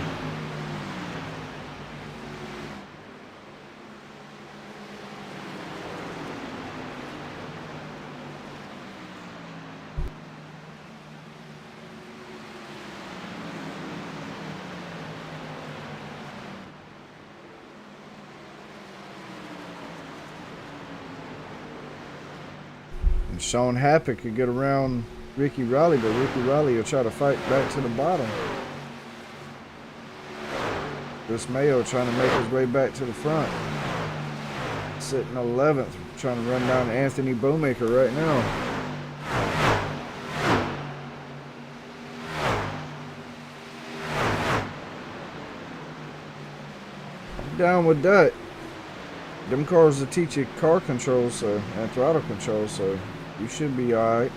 Sean Happick could get around Ricky Riley, but Ricky Riley will try to fight back to the bottom. Chris Mayo trying to make his way back to the front. Sitting 11th, trying to run down Anthony Bowmaker right now. I'm down with that. Them cars will teach you car control, and throttle control, so you should be alright.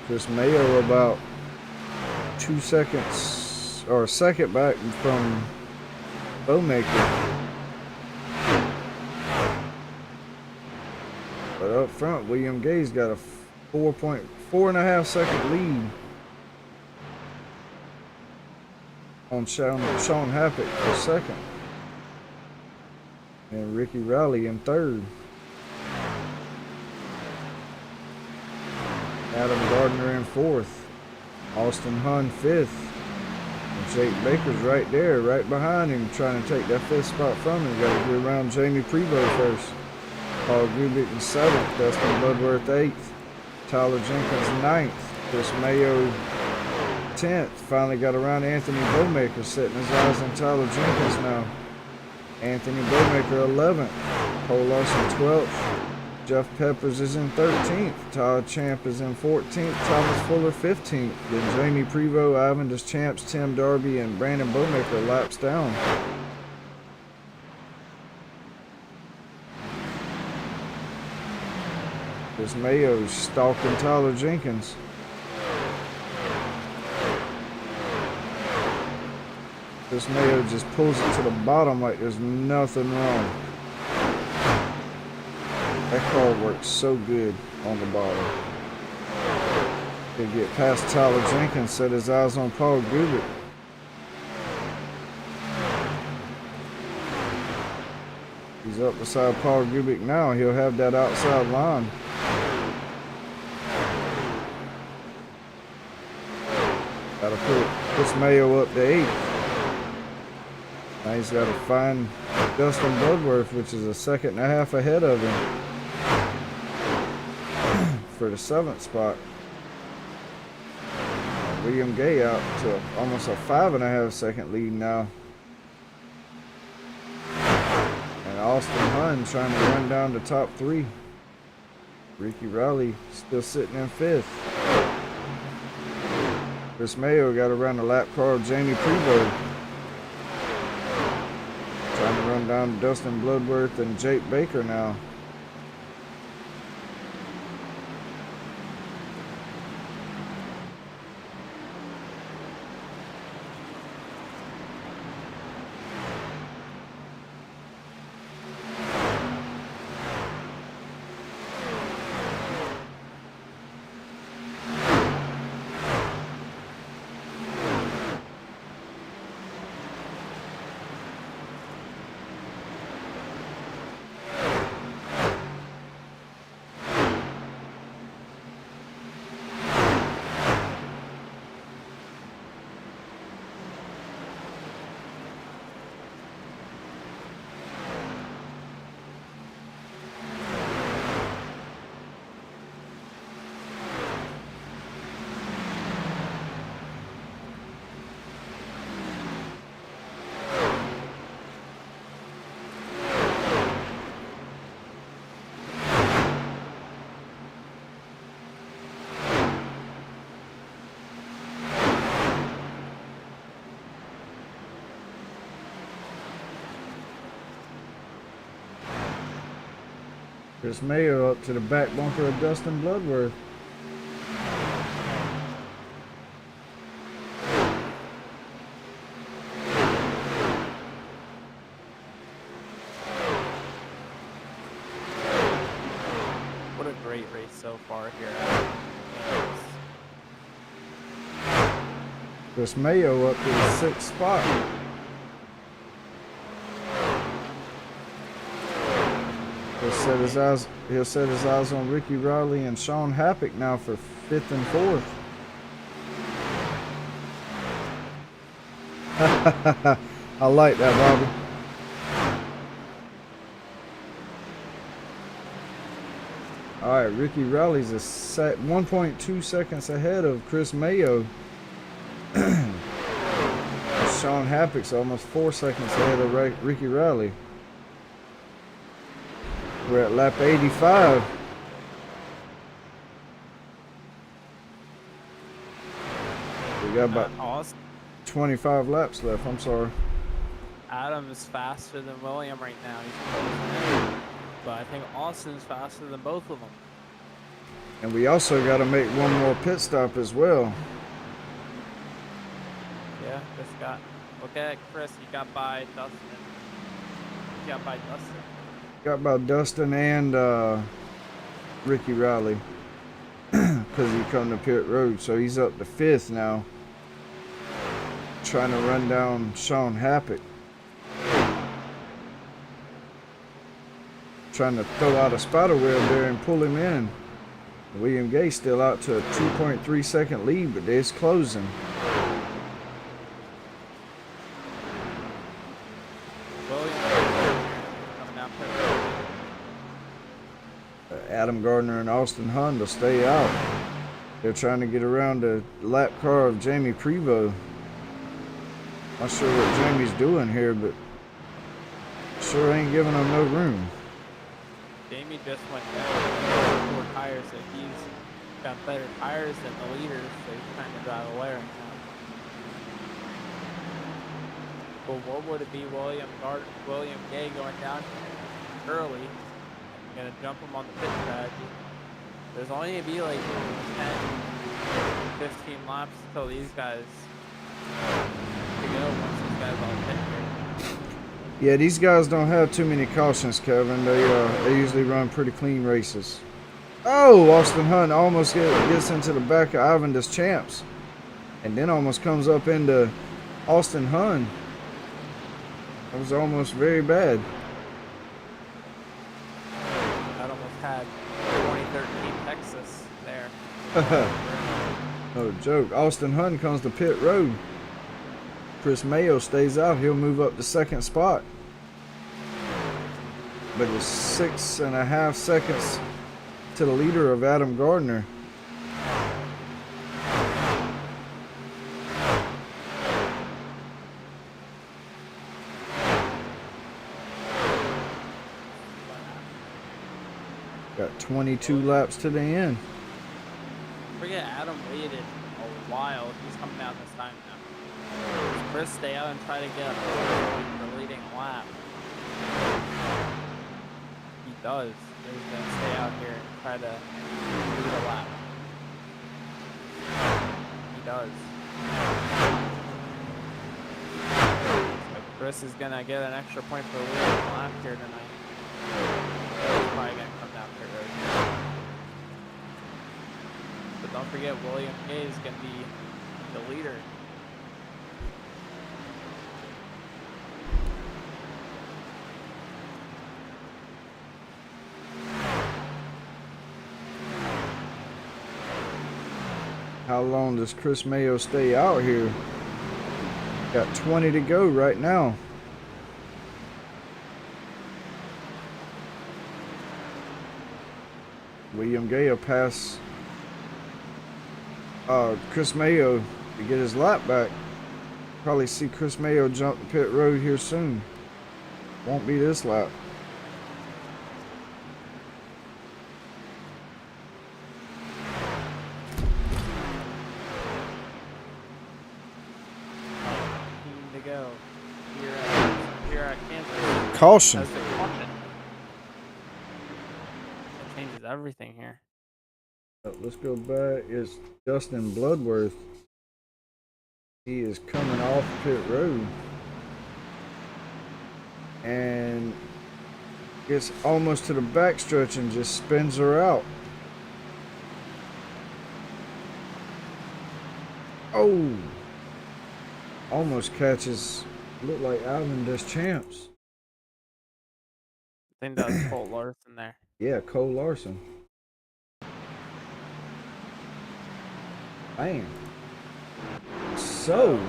Chris Mayo about 2 seconds or a second back from Bowmaker. But up front, William Gay's got a 4.5 second lead on Sean Happick for second, and Ricky Riley in third. Adam Gardner in fourth, Austin Hunn fifth, and Jake Baker's right there, right behind him, trying to take that fifth spot from him. Got to get around Jamie Prevost first. Paul Gubick in seventh, Dustin Budworth eighth, Tyler Jenkins ninth, Chris Mayo 10th. Finally got around Anthony Bowmaker, setting his eyes on Tyler Jenkins now. Anthony Bowmaker 11th, Cole Larson 12th, Jeff Peppers is in 13th, Todd Champ is in 14th, Thomas Fuller 15th. Then Jamie Prevost, Ivan Deschamps, Tim Darby, and Brandon Bowmaker laps down. Chris Mayo stalking Tyler Jenkins. Chris Mayo just pulls it to the bottom like there's nothing wrong. That car works so good on the bottom. Could get past Tyler Jenkins, set his eyes on Paul Gubick. He's up beside Paul Gubick now. He'll have that outside line. Gotta put Chris Mayo up to 8th. Now he's got to find Dustin Bloodworth, which is a second and a half ahead of him for the 7th spot. William Gay out to almost a 5.5 second lead now. And Austin Hunn trying to run down the top 3. Ricky Riley still sitting in 5th. Chris Mayo got to run the lap car of Jamie Prevost. Trying to run down Dustin Bloodworth and Jake Baker now. Chris Mayo up to the back bumper of Dustin Bloodworth. What a great race so far here. Chris Mayo up to the 6th spot. He'll set his eyes on Ricky Riley and Sean Happick now for 5th and 4th. I like that, Bobby. All right, Ricky Riley's 1.2 seconds ahead of Chris Mayo. Sean Happick's almost 4 seconds ahead of Ricky Riley. We're at lap 85. We got about 25 laps left. I'm sorry. Adam is faster than William right now. But I think Austin's faster than both of them. And we also got to make one more pit stop as well. Yeah, just got. Look at Chris. You got by Dustin. You got by Dustin. Got by Dustin and Ricky Riley because he come to pit road, so he's up to 5th now, trying to run down Sean Happick, trying to throw out a spider wheel there and pull him in. William Gay still out to a 2.3 second lead, but it's closing. Adam Gardner and Austin Hunn to stay out. They're trying to get around the lap car of Jamie Prevost. Not sure what Jamie's doing here, but sure ain't giving him no room. Jamie just went down 4 tires, so he's got better tires than the leaders, so he's trying to drive away right now. But what would it be William Gay going down early? Gonna jump him on the pit strategy. There's only gonna be like 10, 15 laps until these guys to go once these guys all pit here. Yeah, these guys don't have too many cautions, Kevin. They usually run pretty clean races. Oh, Austin Hunt almost gets into the back of Ivan Deschamps, and then almost comes up into Austin Hunt. That was almost very bad. 2013 Texas there. No joke. Austin Hunn comes to pit road. Chris Mayo stays out. He'll move up to second spot. But it's 6.5 seconds to the leader of Adam Gardner. Got 22 laps to the end. Forget Adam waited a while. He's coming out this time now. Chris, stay out and try to get the leading lap. He does. He's gonna stay out here and try to lead a lap. He does. So Chris is gonna get an extra point for leading a lap here tonight. He's probably gonna come down pit road. But don't forget, William Gay is gonna be the leader. How long does Chris Mayo stay out here? Got 20 to go right now. William Gay will pass Chris Mayo to get his lap back. Probably see Chris Mayo jump the pit road here soon. Won't be this lap. To go here at Kansas. Caution. As the caution. That changes everything here. Let's go back. It's Justin Bloodworth. He is coming off pit road and gets almost to the backstretch and just spins her out. Oh, almost catches. Look like Alvin does champs. I think that was Colt Larson there. Yeah, Cole Larson. Bam. So,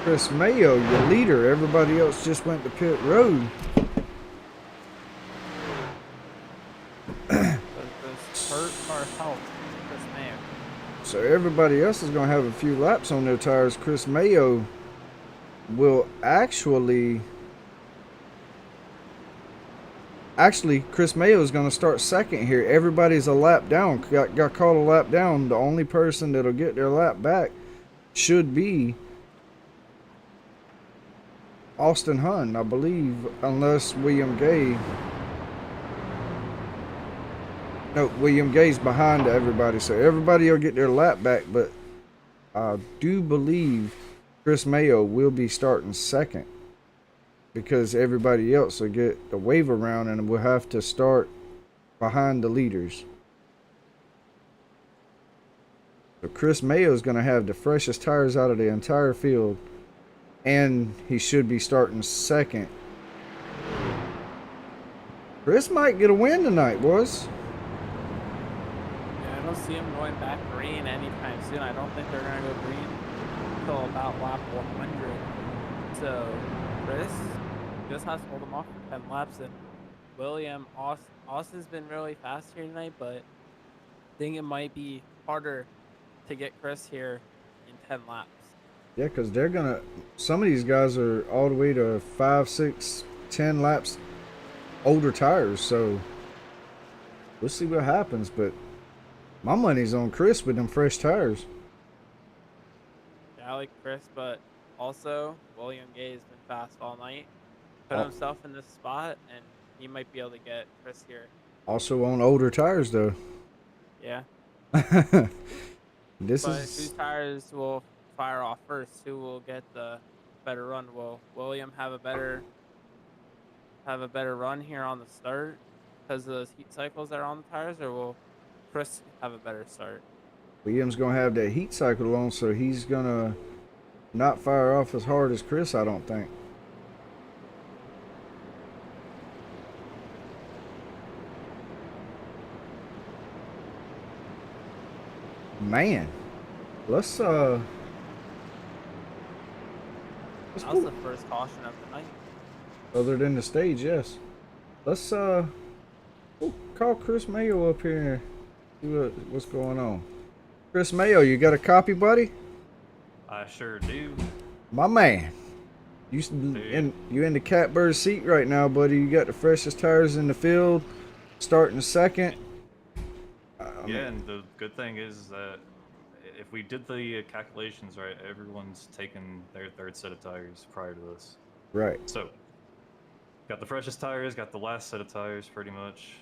Chris Mayo, your leader. Everybody else just went to pit road. Does this hurt or help Chris Mayo? So everybody else is going to have a few laps on their tires. Chris Mayo will actually, Chris Mayo is going to start second here. Everybody's a lap down. Got caught a lap down. The only person that'll get their lap back should be Austin Hunn, I believe, unless William Gay. No, William Gay's behind everybody, so everybody will get their lap back, but I do believe Chris Mayo will be starting second because everybody else will get the wave around and will have to start behind the leaders. So Chris Mayo is going to have the freshest tires out of the entire field, and he should be starting second. Chris might get a win tonight, boys. Yeah, I don't see him going back green anytime soon. I don't think they're going to go green until about lap 100. So Chris just has to hold him off for 10 laps. And William Austin's been really fast here tonight, but I think it might be harder to get Chris here in 10 laps. Yeah, because they're gonna. Some of these guys are all the way to 5, 6, 10 laps older tires, so we'll see what happens. But my money's on Chris with them fresh tires. Yeah, I like Chris, but also William Gay has been fast all night. Put himself in this spot, and he might be able to get Chris here. Also on older tires, though. Yeah. But whose tires will fire off first? Who will get the better run? Will William have a better run here on the start because of those heat cycles that are on the tires, or will Chris have a better start? William's gonna have that heat cycle on, so he's gonna not fire off as hard as Chris, I don't think. Man, let's That was go. the first caution of the night. Other than the stage, yes. Let's we'll call Chris Mayo up here and see what's going on. Chris Mayo, you got a copy, buddy? I sure do. My man. Dude. You in the catbird seat right now, buddy. You got the freshest tires in the field, starting second. Yeah, and the good thing is that if we did the calculations right, everyone's taken their third set of tires prior to this. Right. So, got the freshest tires, got the last set of tires pretty much.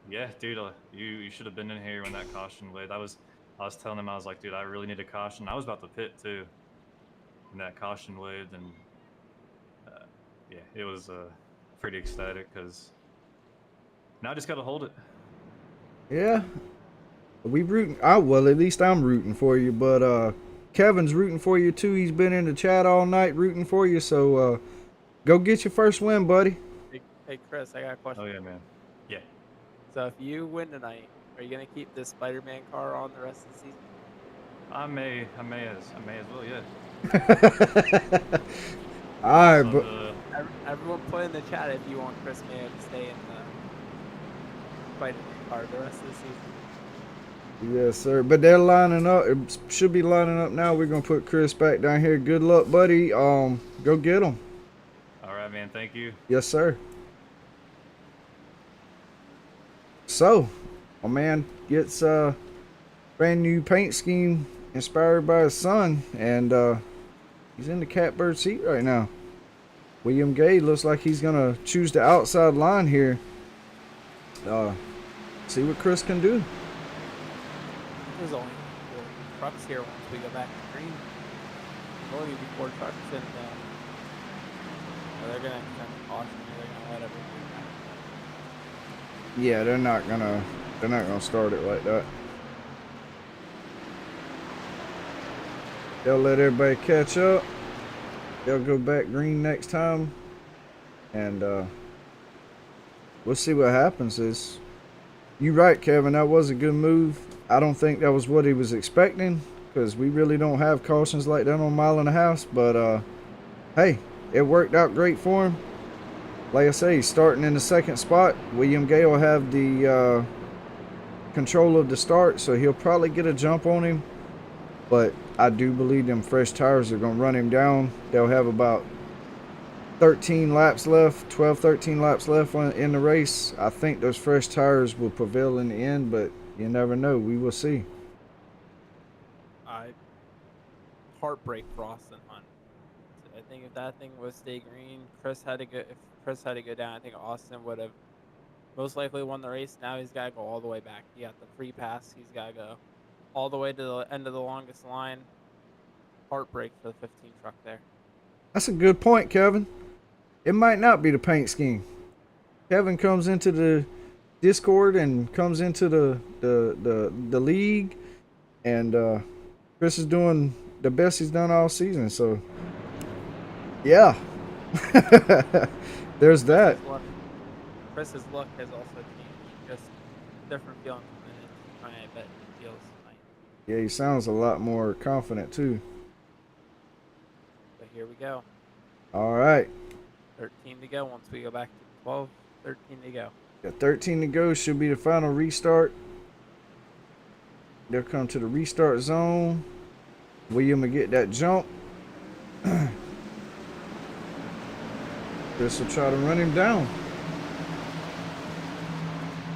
Yeah, dude, you should have been in here when that caution laid. I was telling him, I was like, dude, I really need a caution. I was about to pit too, when that caution laid, and yeah, it was pretty ecstatic because now I just gotta hold it. Yeah. We rooting. Well, at least I'm rooting for you, but Kevin's rooting for you too. He's been in the chat all night rooting for you. So go get your first win, buddy. Hey Chris, I got a question. Oh yeah, man. Yeah. So if you win tonight, are you gonna keep this Spider-Man car on the rest of the season? I may as well, yeah. All right, So but Everyone put in the chat if you want Chris Mayo to stay in the Spider-Man car the rest of the season. yes, sir. But they're lining up. It should be lining up now. We're gonna put Chris back down here. Good luck, buddy. Go get him. all right, man. Thank you. Yes, sir. So, my man gets a brand new paint scheme inspired by his son, and he's in the catbird seat right now. William Gay looks like he's gonna choose the outside line here. See what Chris can do. There's only 4 trucks here once we go back to green. There'll only be 4 trucks, and they're gonna extend the caution. They're gonna let everything back. Yeah, they're not gonna start it like that. They'll let everybody catch up. They'll go back green next time, and we'll see what happens. You're right, Kevin. That was a good move. I don't think that was what he was expecting, because we really don't have cautions like that on Mile and a Half. But hey, it worked out great for him. Like I say, he's starting in the second spot. William Gay will have the control of the start, so he'll probably get a jump on him. But I do believe them fresh tires are going to run him down. They'll have about 13 laps left, 12, 13 laps left in the race. I think those fresh tires will prevail in the end, but you never know. We will see. Heartbreak for Austin Hunt. I think if that thing was stay green, if Chris had to go down, I think Austin would have most likely won the race. Now he's got to go all the way back. He got the free pass. He's got to go all the way to the end of the longest line. Heartbreak for the 15 truck there. That's a good point, Kevin. It might not be the paint scheme. Kevin comes into the Discord and comes into the league, and Chris is doing the best he's done all season. So, yeah, there's that. Chris's luck has also changed. Just different feeling coming in. I bet he feels tonight. Yeah, he sounds a lot more confident too. But here we go. All right. 13 to go once we go back to 12. 13 to go. Got 13 to go. Should be the final restart. They'll come to the restart zone. William will get that jump. Chris will try to run him down.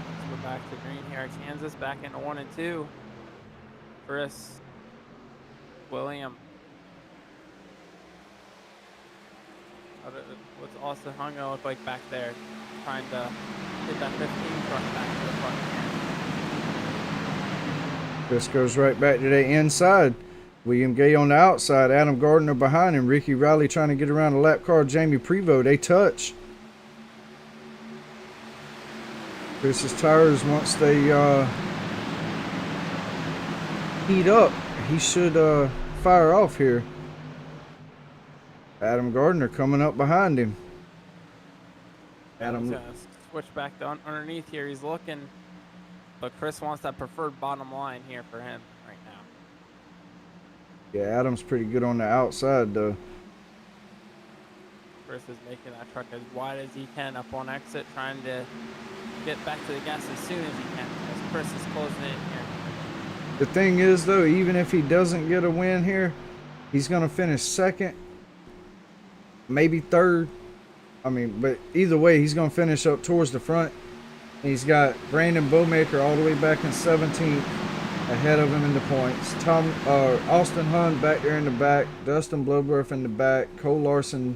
Let's go back to green here. Kansas back into 1 and 2. Chris. William. What's Austin Hunt gonna look like back there? Trying to hit that 15 truck back to the front here. Chris goes right back to the inside. William Gay on the outside. Adam Gardner behind him. Ricky Riley trying to get around the lap car. Jamie Prevost. They touch. Chris's tires, once they heat up, he should fire off here. Adam Gardner coming up behind him. Adam's gonna switch back to underneath here. He's looking. But Chris wants that preferred bottom line here for him right now. Yeah, Adam's pretty good on the outside though. Chris is making that truck as wide as he can up on exit, trying to get back to the gas as soon as he can, as Chris is closing in here. The thing is though, even if he doesn't get a win here, he's gonna finish second, maybe third. I mean, but either way, he's gonna finish up towards the front. He's got Brandon Bowmaker all the way back in 17th, ahead of him in the points. Austin Hunt back there in the back. Dustin Bloodworth in the back. Cole Larson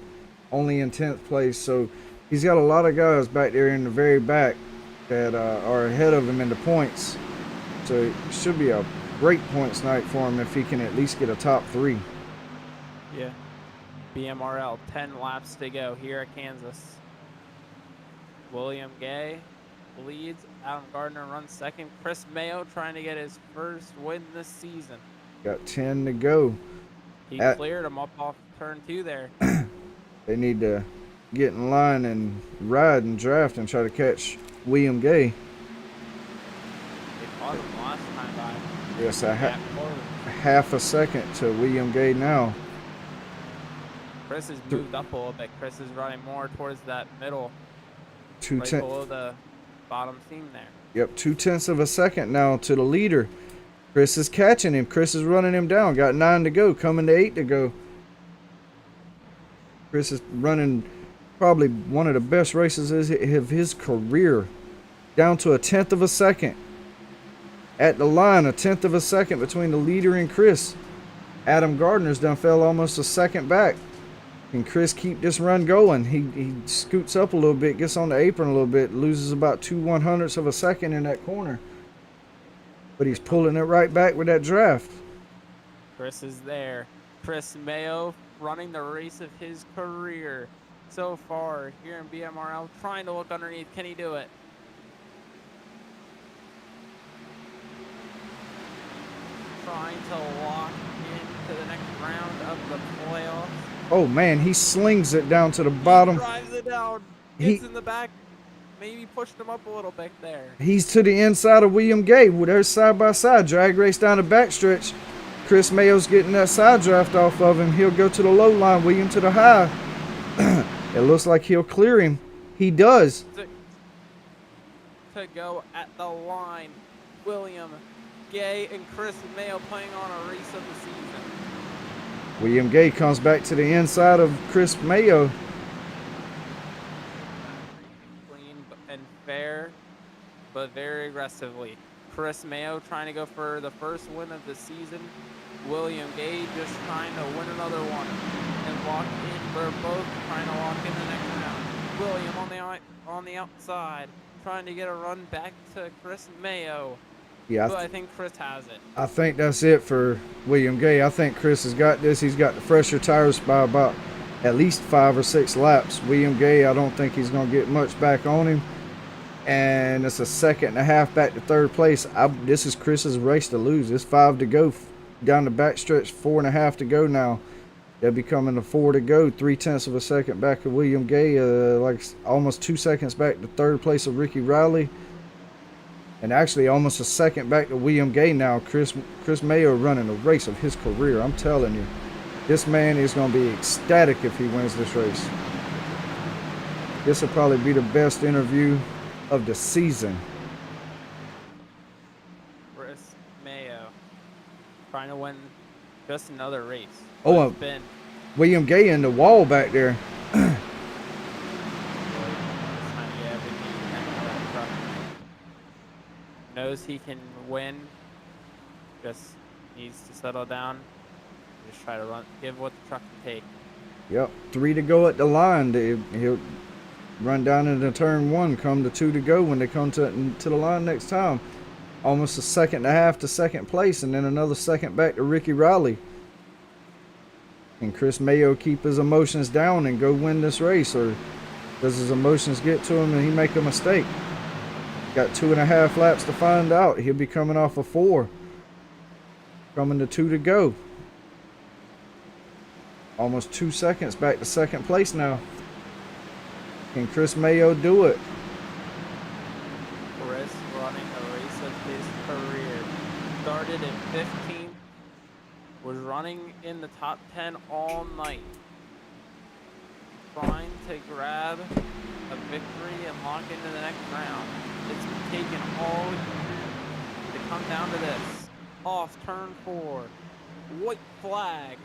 only in 10th place. So he's got a lot of guys back there in the very back that are ahead of him in the points. So it should be a great points night for him if he can at least get a top 3. Yeah. BMRL, 10 laps to go here at Kansas. William Gay leads. Adam Gardner runs second. Chris Mayo trying to get his first win this season. Got 10 to go. He cleared him up off turn 2 there. They need to get in line and ride and draft and try to catch William Gay. They caught him last time by. Yes, half a second to William Gay now. Chris has moved up a little bit. Chris is running more towards that middle, Two right below the bottom seam there. Yep, 0.2 of a second now to the leader. Chris is catching him. Chris is running him down. Got 9 to go, coming to 8 to go. Chris is running probably one of the best races of his career. Down to 1/10 of a second. At the line, 1/10 of a second between the leader and Chris. Adam Gardner's done fell almost a second back. Can Chris keep this run going? He scoots up a little bit, gets on the apron a little bit, loses about 2/100ths of a second in that corner. But he's pulling it right back with that draft. Chris is there. Chris Mayo running the race of his career so far here in BMRL, trying to look underneath. Can he do it? Trying to lock into the next round of the playoffs. Oh man, he slings it down to the bottom. He drives it down, gets in the back, maybe pushed him up a little bit there. He's to the inside of William Gay. They're side by side. Drag race down the backstretch. Chris Mayo's getting that side draft off of him. He'll go to the low line, William to the high. It looks like he'll clear him. He does. To go at the line, William Gay and Chris Mayo playing on a race of the season. William Gay comes back to the inside of Chris Mayo. Clean and fair, but very aggressively. Chris Mayo trying to go for the first win of the season. William Gay just trying to win another one and lock in. We're both trying to lock in the next round. William on the outside, trying to get a run back to Chris Mayo. Yeah, but I think Chris has it. I think that's it for William Gay. I think Chris has got this. He's got the fresher tires by about at least 5 or 6 laps. William Gay, I don't think he's going to get much back on him. And it's a 1.5 seconds back to 3rd place. This is Chris's race to lose. It's 5 to go down the backstretch, 4.5 to go now. They'll be coming to 4 to go, 0.3 of a second back of William Gay, like almost 2 seconds back to 3rd place of Ricky Riley. And actually almost a second back to William Gay now. Chris Mayo running the race of his career. I'm telling you, this man is going to be ecstatic if he wins this race. This will probably be the best interview of the season. Chris Mayo trying to win just another race. Oh, William Gay in the wall back there. Knows he can win, just needs to settle down, just try to give what the truck can take. Yep, 3 to go at the line. He'll run down into turn 1, come to 2 to go when they come to the line next time. Almost a 1.5 seconds to 2nd place, and then another second back to Ricky Riley. And Chris Mayo keep his emotions down and go win this race, or does his emotions get to him and he make a mistake? Got 2.5 laps to find out. He'll be coming off of 4. Coming to 2 to go. Almost 2 seconds back to 2nd place now. Can Chris Mayo do it? Chris running the race of started in 15th, was running in the top 10 all night, trying to grab a victory and lock into the next round. It's taken all year to come down to this. Off turn 4, white flag,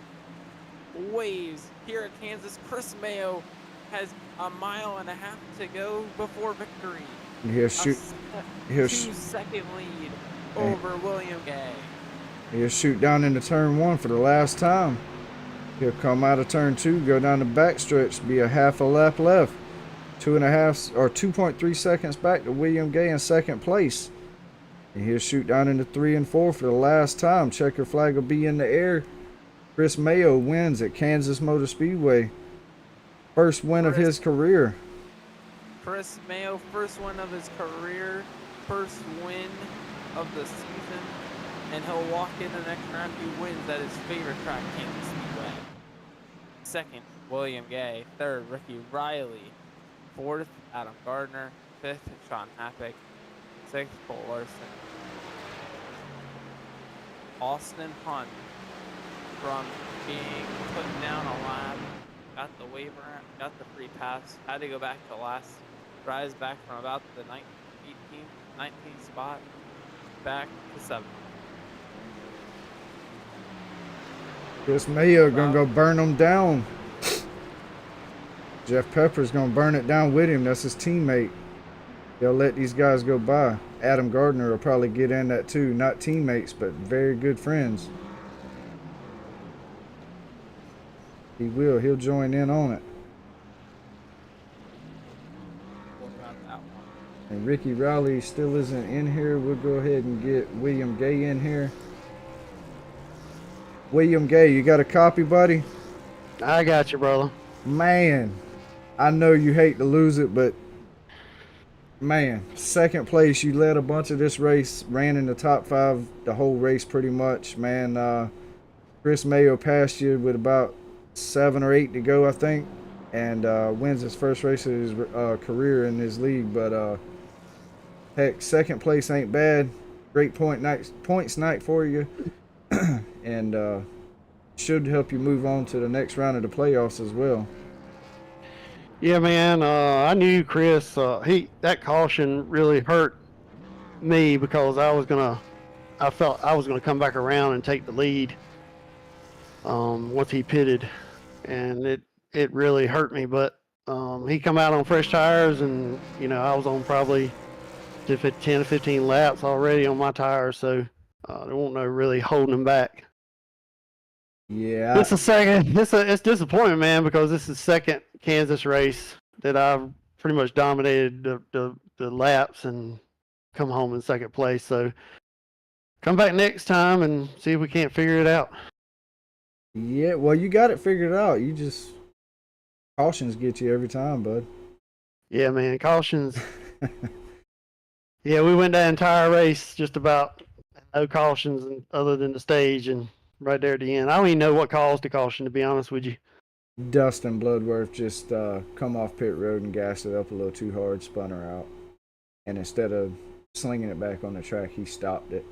waves here at Kansas. Chris Mayo has a mile and a half to go before victory. He'll shoot. He'll 2-second lead over William Gay. He'll shoot down into turn 1 for the last time. He'll come out of turn 2, go down the backstretch, be a half a lap left. 2.5 or 2.3 seconds back to William Gay in second place. And he'll shoot down into 3 and 4 for the last time. Checker flag will be in the air. Chris Mayo wins at Kansas Motor Speedway. First win of his career. Chris Mayo, first win of his career, first win of the season, and he'll walk in the next round. He wins at his favorite track, Kansas Speedway. Second, William Gay. Third, Ricky Riley. Fourth, Adam Gardner. Fifth, Sean Happick. Sixth, Cole Larson. Austin Hunt, from being put down a lap, got the waiver, got the free pass, had to go back to last, rise back from about the 19th spot back to 7th. Chris Mayo gonna go burn them down. Jeff Pepper's gonna burn it down with him. That's his teammate. They'll let these guys go by. Adam Gardner will probably get in that too. Not teammates, but very good friends. He will. He'll join in on it. What about that one? And Ricky Riley still isn't in here. We'll go ahead and get William Gay in here. William Gay, you got a copy, buddy? I got you, brother. Man, I know you hate to lose it, but man, second place. You led a bunch of this race, ran in the top 5 the whole race pretty much. Man, Chris Mayo passed you with about 7 or 8 to go, I think, and wins his first race of his career in this league. But heck, second place ain't bad. Great points night for you. And should help you move on to the next round of the playoffs as well. Yeah, man. I knew Chris. That caution really hurt me because I felt I was gonna come back around and take the lead. Once he pitted, and it really hurt me. But he come out on fresh tires, and I was on probably 10 to 15 laps already on my tires, so there won't no really holding him back. Yeah, It's a second. It's disappointing, man, because this is the second Kansas race that I've pretty much dominated the laps and come home in second place. So come back next time and see if we can't figure it out. yeah. Well, you got it figured out. You just cautions get you every time, bud. Yeah, man. Cautions. Yeah, we went that entire race just about no cautions other than the stage and right there at the end. I don't even know what caused the caution, to be honest with you. Dustin Bloodworth just come off pit road and gassed it up a little too hard, spun her out. And instead of slinging it back on the track, he stopped it.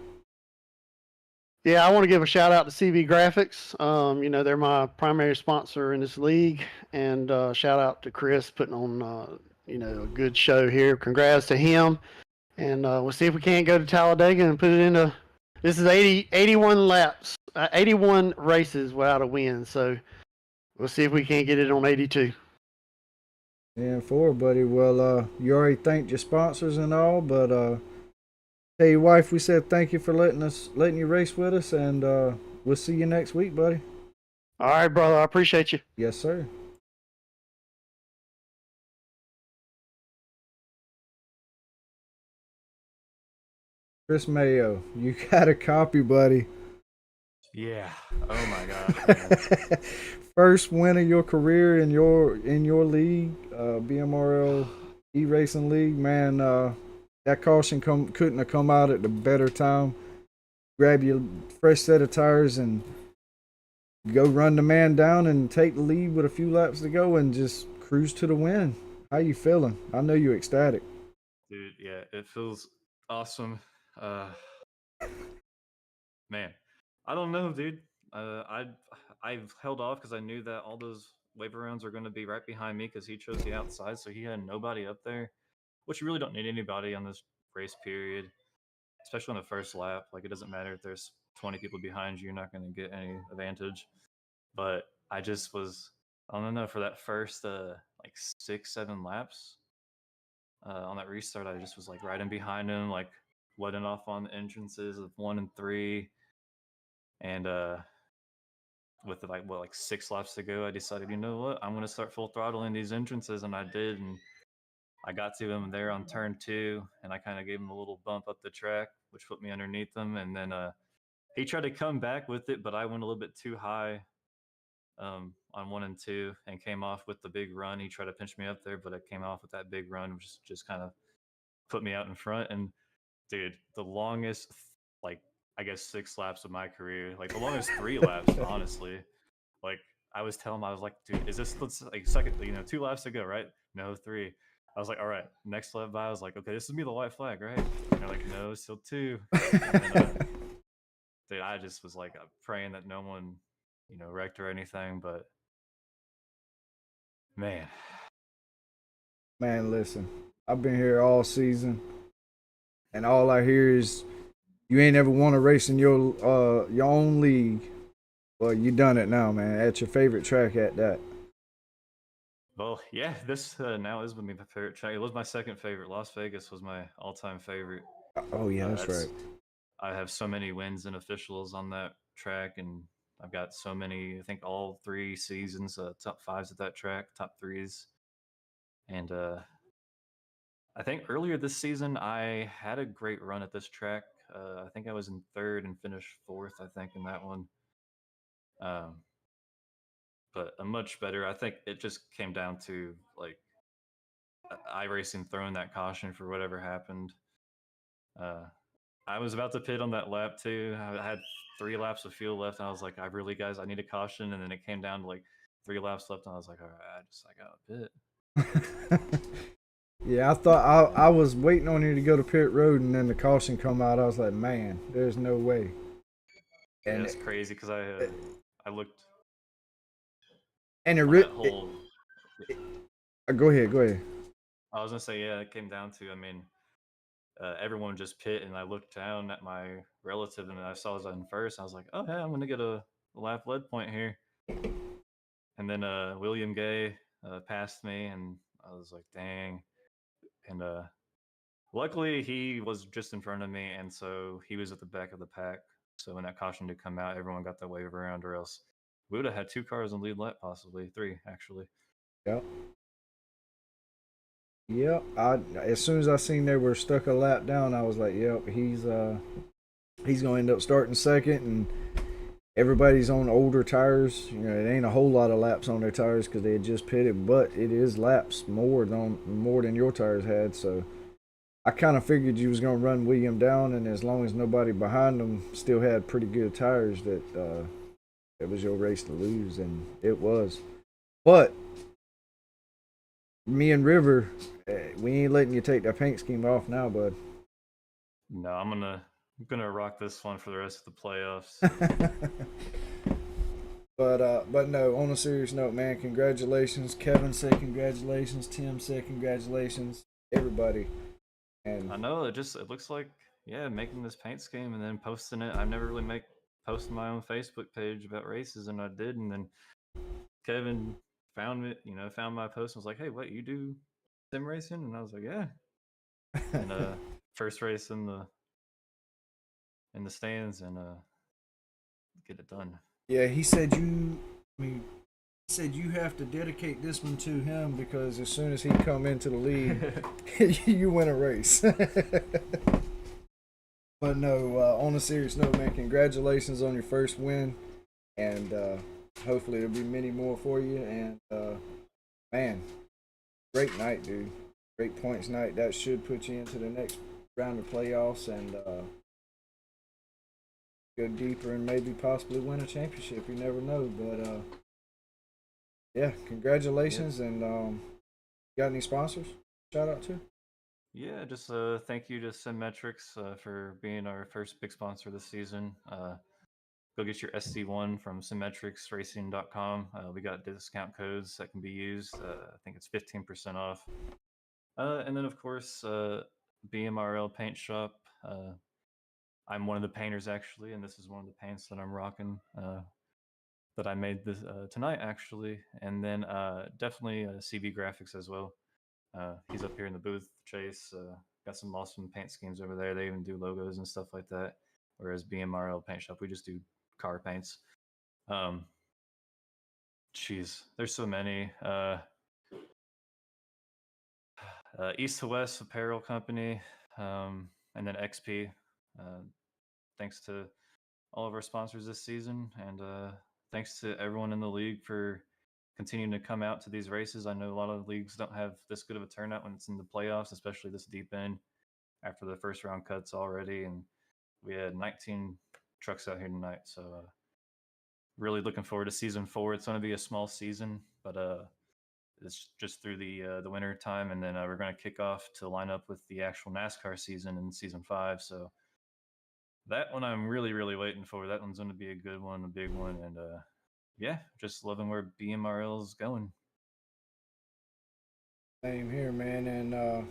Yeah, I want to give a shout out to CV Graphics. They're my primary sponsor in this league. And shout out to Chris putting on, a good show here. Congrats to him. And we'll see if we can't go to Talladega and put it into. This is 81 laps, 81 races without a win. So we'll see if we can't get it on 82. And 4, buddy. Well, you already thanked your sponsors and all, but tell your wife we said thank you for letting you race with us, and we'll see you next week, buddy. All right, brother. I appreciate you. Yes, sir. Chris Mayo, you got a copy, buddy. Yeah. Oh my god. First win of your career in your league, BMRL e-racing league, man. That caution couldn't have come out at the better time. Grab your fresh set of tires and go run the man down and take the lead with a few laps to go and just cruise to the win. How you feeling? I know you're ecstatic. Dude, yeah, it feels awesome. Man, I don't know, dude. I've held off because I knew that all those waiver rounds are going to be right behind me because he chose the outside, so he had nobody up there. Which you really don't need anybody on this race period, especially on the first lap. Like it doesn't matter if there's 20 people behind you, you're not going to get any advantage. But I just was, I don't know, for that first like 6, 7 laps on that restart, I just was like riding behind him, like letting off on the entrances of 1 and 3, and with like 6 laps to go, I decided, you know what, I'm gonna start full throttling these entrances, and I did, and I got to him there on turn 2, and I kind of gave him a little bump up the track, which put me underneath him, and then he tried to come back with it, but I went a little bit too high on 1 and 2 and came off with the big run. He tried to pinch me up there, but I came off with that big run, which just kind of put me out in front. And dude, the longest, like, I guess 6 laps of my career, like the longest 3 laps, honestly. Like, I was telling him, I was like, dude, is this like second, 2 laps to go, right? No, 3. I was like, all right, next lap by, I was like, okay, this is me, the white flag, right? And they're like, no, still 2. And then, dude, I just was like praying that no one, wrecked or anything, but man. Man, listen, I've been here all season, and all I hear is you ain't ever won a race in your own league. Well, you done it now, man. At your favorite track at that. Well, yeah, this now is my favorite track. It was my second favorite. Las Vegas was my all-time favorite. Oh yeah, that's right. I have so many wins and officials on that track, and I've got so many. I think all 3 seasons, top 5s at that track, top 3s, and I think earlier this season I had a great run at this track. I think I was in 3rd and finished 4th. I think in that one. But a much better. I think it just came down to like iRacing throwing that caution for whatever happened. I was about to pit on that lap too. I had 3 laps of fuel left, and I was like, guys, I need a caution. And then it came down to like 3 laps left, and I was like, all right, I got a pit. Yeah, I thought I was waiting on you to go to pit road, and then the caution come out. I was like, man, there's no way. And it's crazy because I looked. And whole. Go ahead. I was gonna say, yeah, it came down to, I mean, everyone just pit, and I looked down at my relative, and I saw I was in first. I was like, oh yeah, I'm gonna get a lap lead point here. And then William Gay passed me, and I was like, dang. And luckily he was just in front of me, and so he was at the back of the pack. So when that caution did come out, everyone got their wave around, or else we would have had 2 cars in lead lap, possibly 3 actually. Yep. Yep. As soon as I seen they were stuck a lap down, I was like, yep, he's gonna end up starting second, and everybody's on older tires. It ain't a whole lot of laps on their tires because they had just pitted, but it is laps more than your tires had. So I kind of figured you was gonna run William down, and as long as nobody behind them still had pretty good tires, that it was your race to lose, and it was. But me and River, we ain't letting you take that paint scheme off now, bud. No, I'm gonna rock this one for the rest of the playoffs. But no, on a serious note, man, congratulations. Kevin said congratulations. Tim said congratulations. Everybody. And I know it looks like, yeah, making this paint scheme and then posting it. I've never really posted my own Facebook page about races, and I did, and then Kevin found me, found my post and was like, hey, what, you do sim racing? And I was like, yeah. And first race in the stands, and get it done. Yeah, he said you have to dedicate this one to him, because as soon as he come into the league, you win a race. But no, on a serious note, man, congratulations on your first win, and hopefully there'll be many more for you. And man, great night, dude. Great points night. That should put you into the next round of playoffs, and go deeper and maybe possibly win a championship. You never know. But yeah, congratulations. Yep. And got any sponsors shout out to? Yeah, just thank you to Symmetrics for being our first big sponsor this season. Go get your SC1 from symmetricsracing.com. We got discount codes that can be used. I think it's 15% off. And then, of course, BMRL Paint Shop. I'm one of the painters, actually, and this is one of the paints that I'm rocking that I made this tonight, actually. And then definitely CB Graphics as well. He's up here in the booth, Chase. Got some awesome paint schemes over there. They even do logos and stuff like that. Whereas BMRL Paint Shop, we just do car paints. Jeez, there's so many. East to West Apparel Company, and then XP. Thanks to all of our sponsors this season, and thanks to everyone in the league for continuing to come out to these races. I know a lot of leagues don't have this good of a turnout when it's in the playoffs, especially this deep end after the first round cuts already, and we had 19 trucks out here tonight. So really looking forward to season 4. It's going to be a small season, but it's just through the winter time, and then we're going to kick off to line up with the actual NASCAR season in season 5. So that one I'm really, really waiting for. That one's going to be a good one, a big one, and yeah, just loving where BMRL is going. Same here, man. And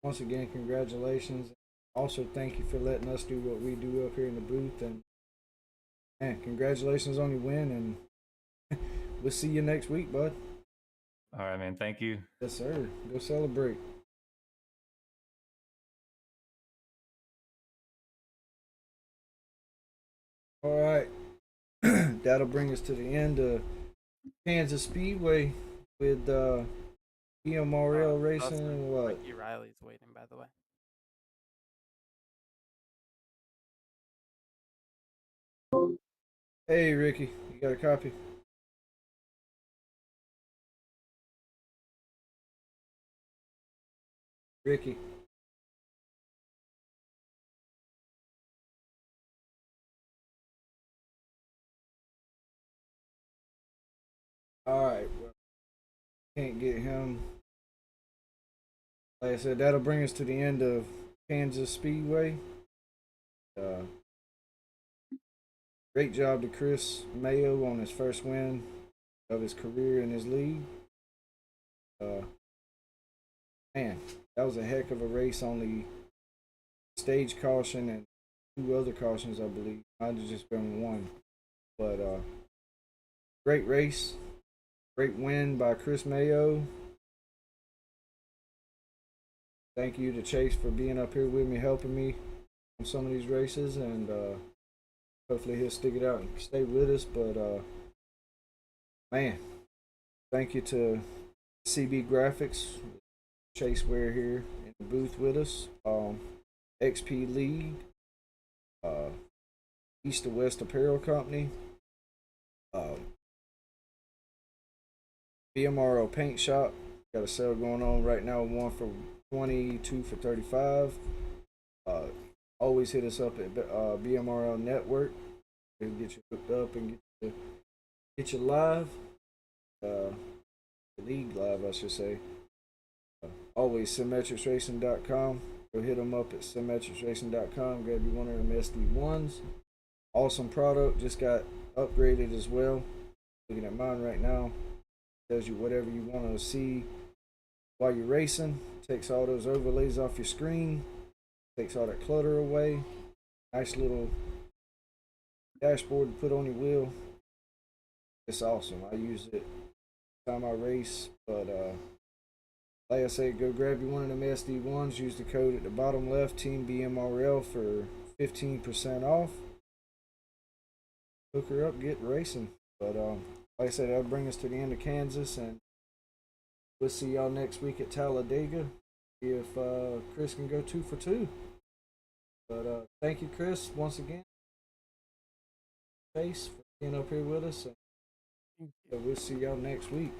once again, congratulations. Also, thank you for letting us do what we do up here in the booth. And man, congratulations on your win. And we'll see you next week, bud. All right, man. Thank you. Yes, sir. Go celebrate. All right. That'll bring us to the end of Kansas Speedway with BMRL Racing and what? Ricky Riley's waiting, by the way. Hey, Ricky, you got a copy? Ricky. All right. Well, can't get him. Like I said, that'll bring us to the end of Kansas Speedway. Great job to Chris Mayo on his first win of his career in his league. Man, that was a heck of a race on the stage caution and 2 other cautions, I believe. Might have just been 1. But great race. Great win by Chris Mayo. Thank you to Chase for being up here with me, helping me on some of these races, and hopefully he'll stick it out and stay with us. But man, thank you to CB Graphics, Chase Ware here in the booth with us, XP League, East to West Apparel Company, BMRL Paint Shop. Got a sale going on right now, 1 for 20, 2 for 35. Always hit us up at BMRL Network. We'll get you hooked up and get you live. The league live, I should say. Always symmetricsracing.com. Go hit them up at symmetricsracing.com. Grab you one of them SD1s. Awesome product. Just got upgraded as well. Looking at mine right now. Tells you whatever you want to see while you're racing. Takes all those overlays off your screen. Takes all that clutter away. Nice little dashboard to put on your wheel. It's awesome. I use it time I race. But like I said, go grab you one of them SD1s. Use the code at the bottom left, Team BMRL, for 15% off. Hook her up, get racing. But like I said, that'll bring us to the end of Kansas, and we'll see y'all next week at Talladega. See if Chris can go 2 for 2. But thank you, Chris, once again. Chase, for being up here with us. And we'll see y'all next week.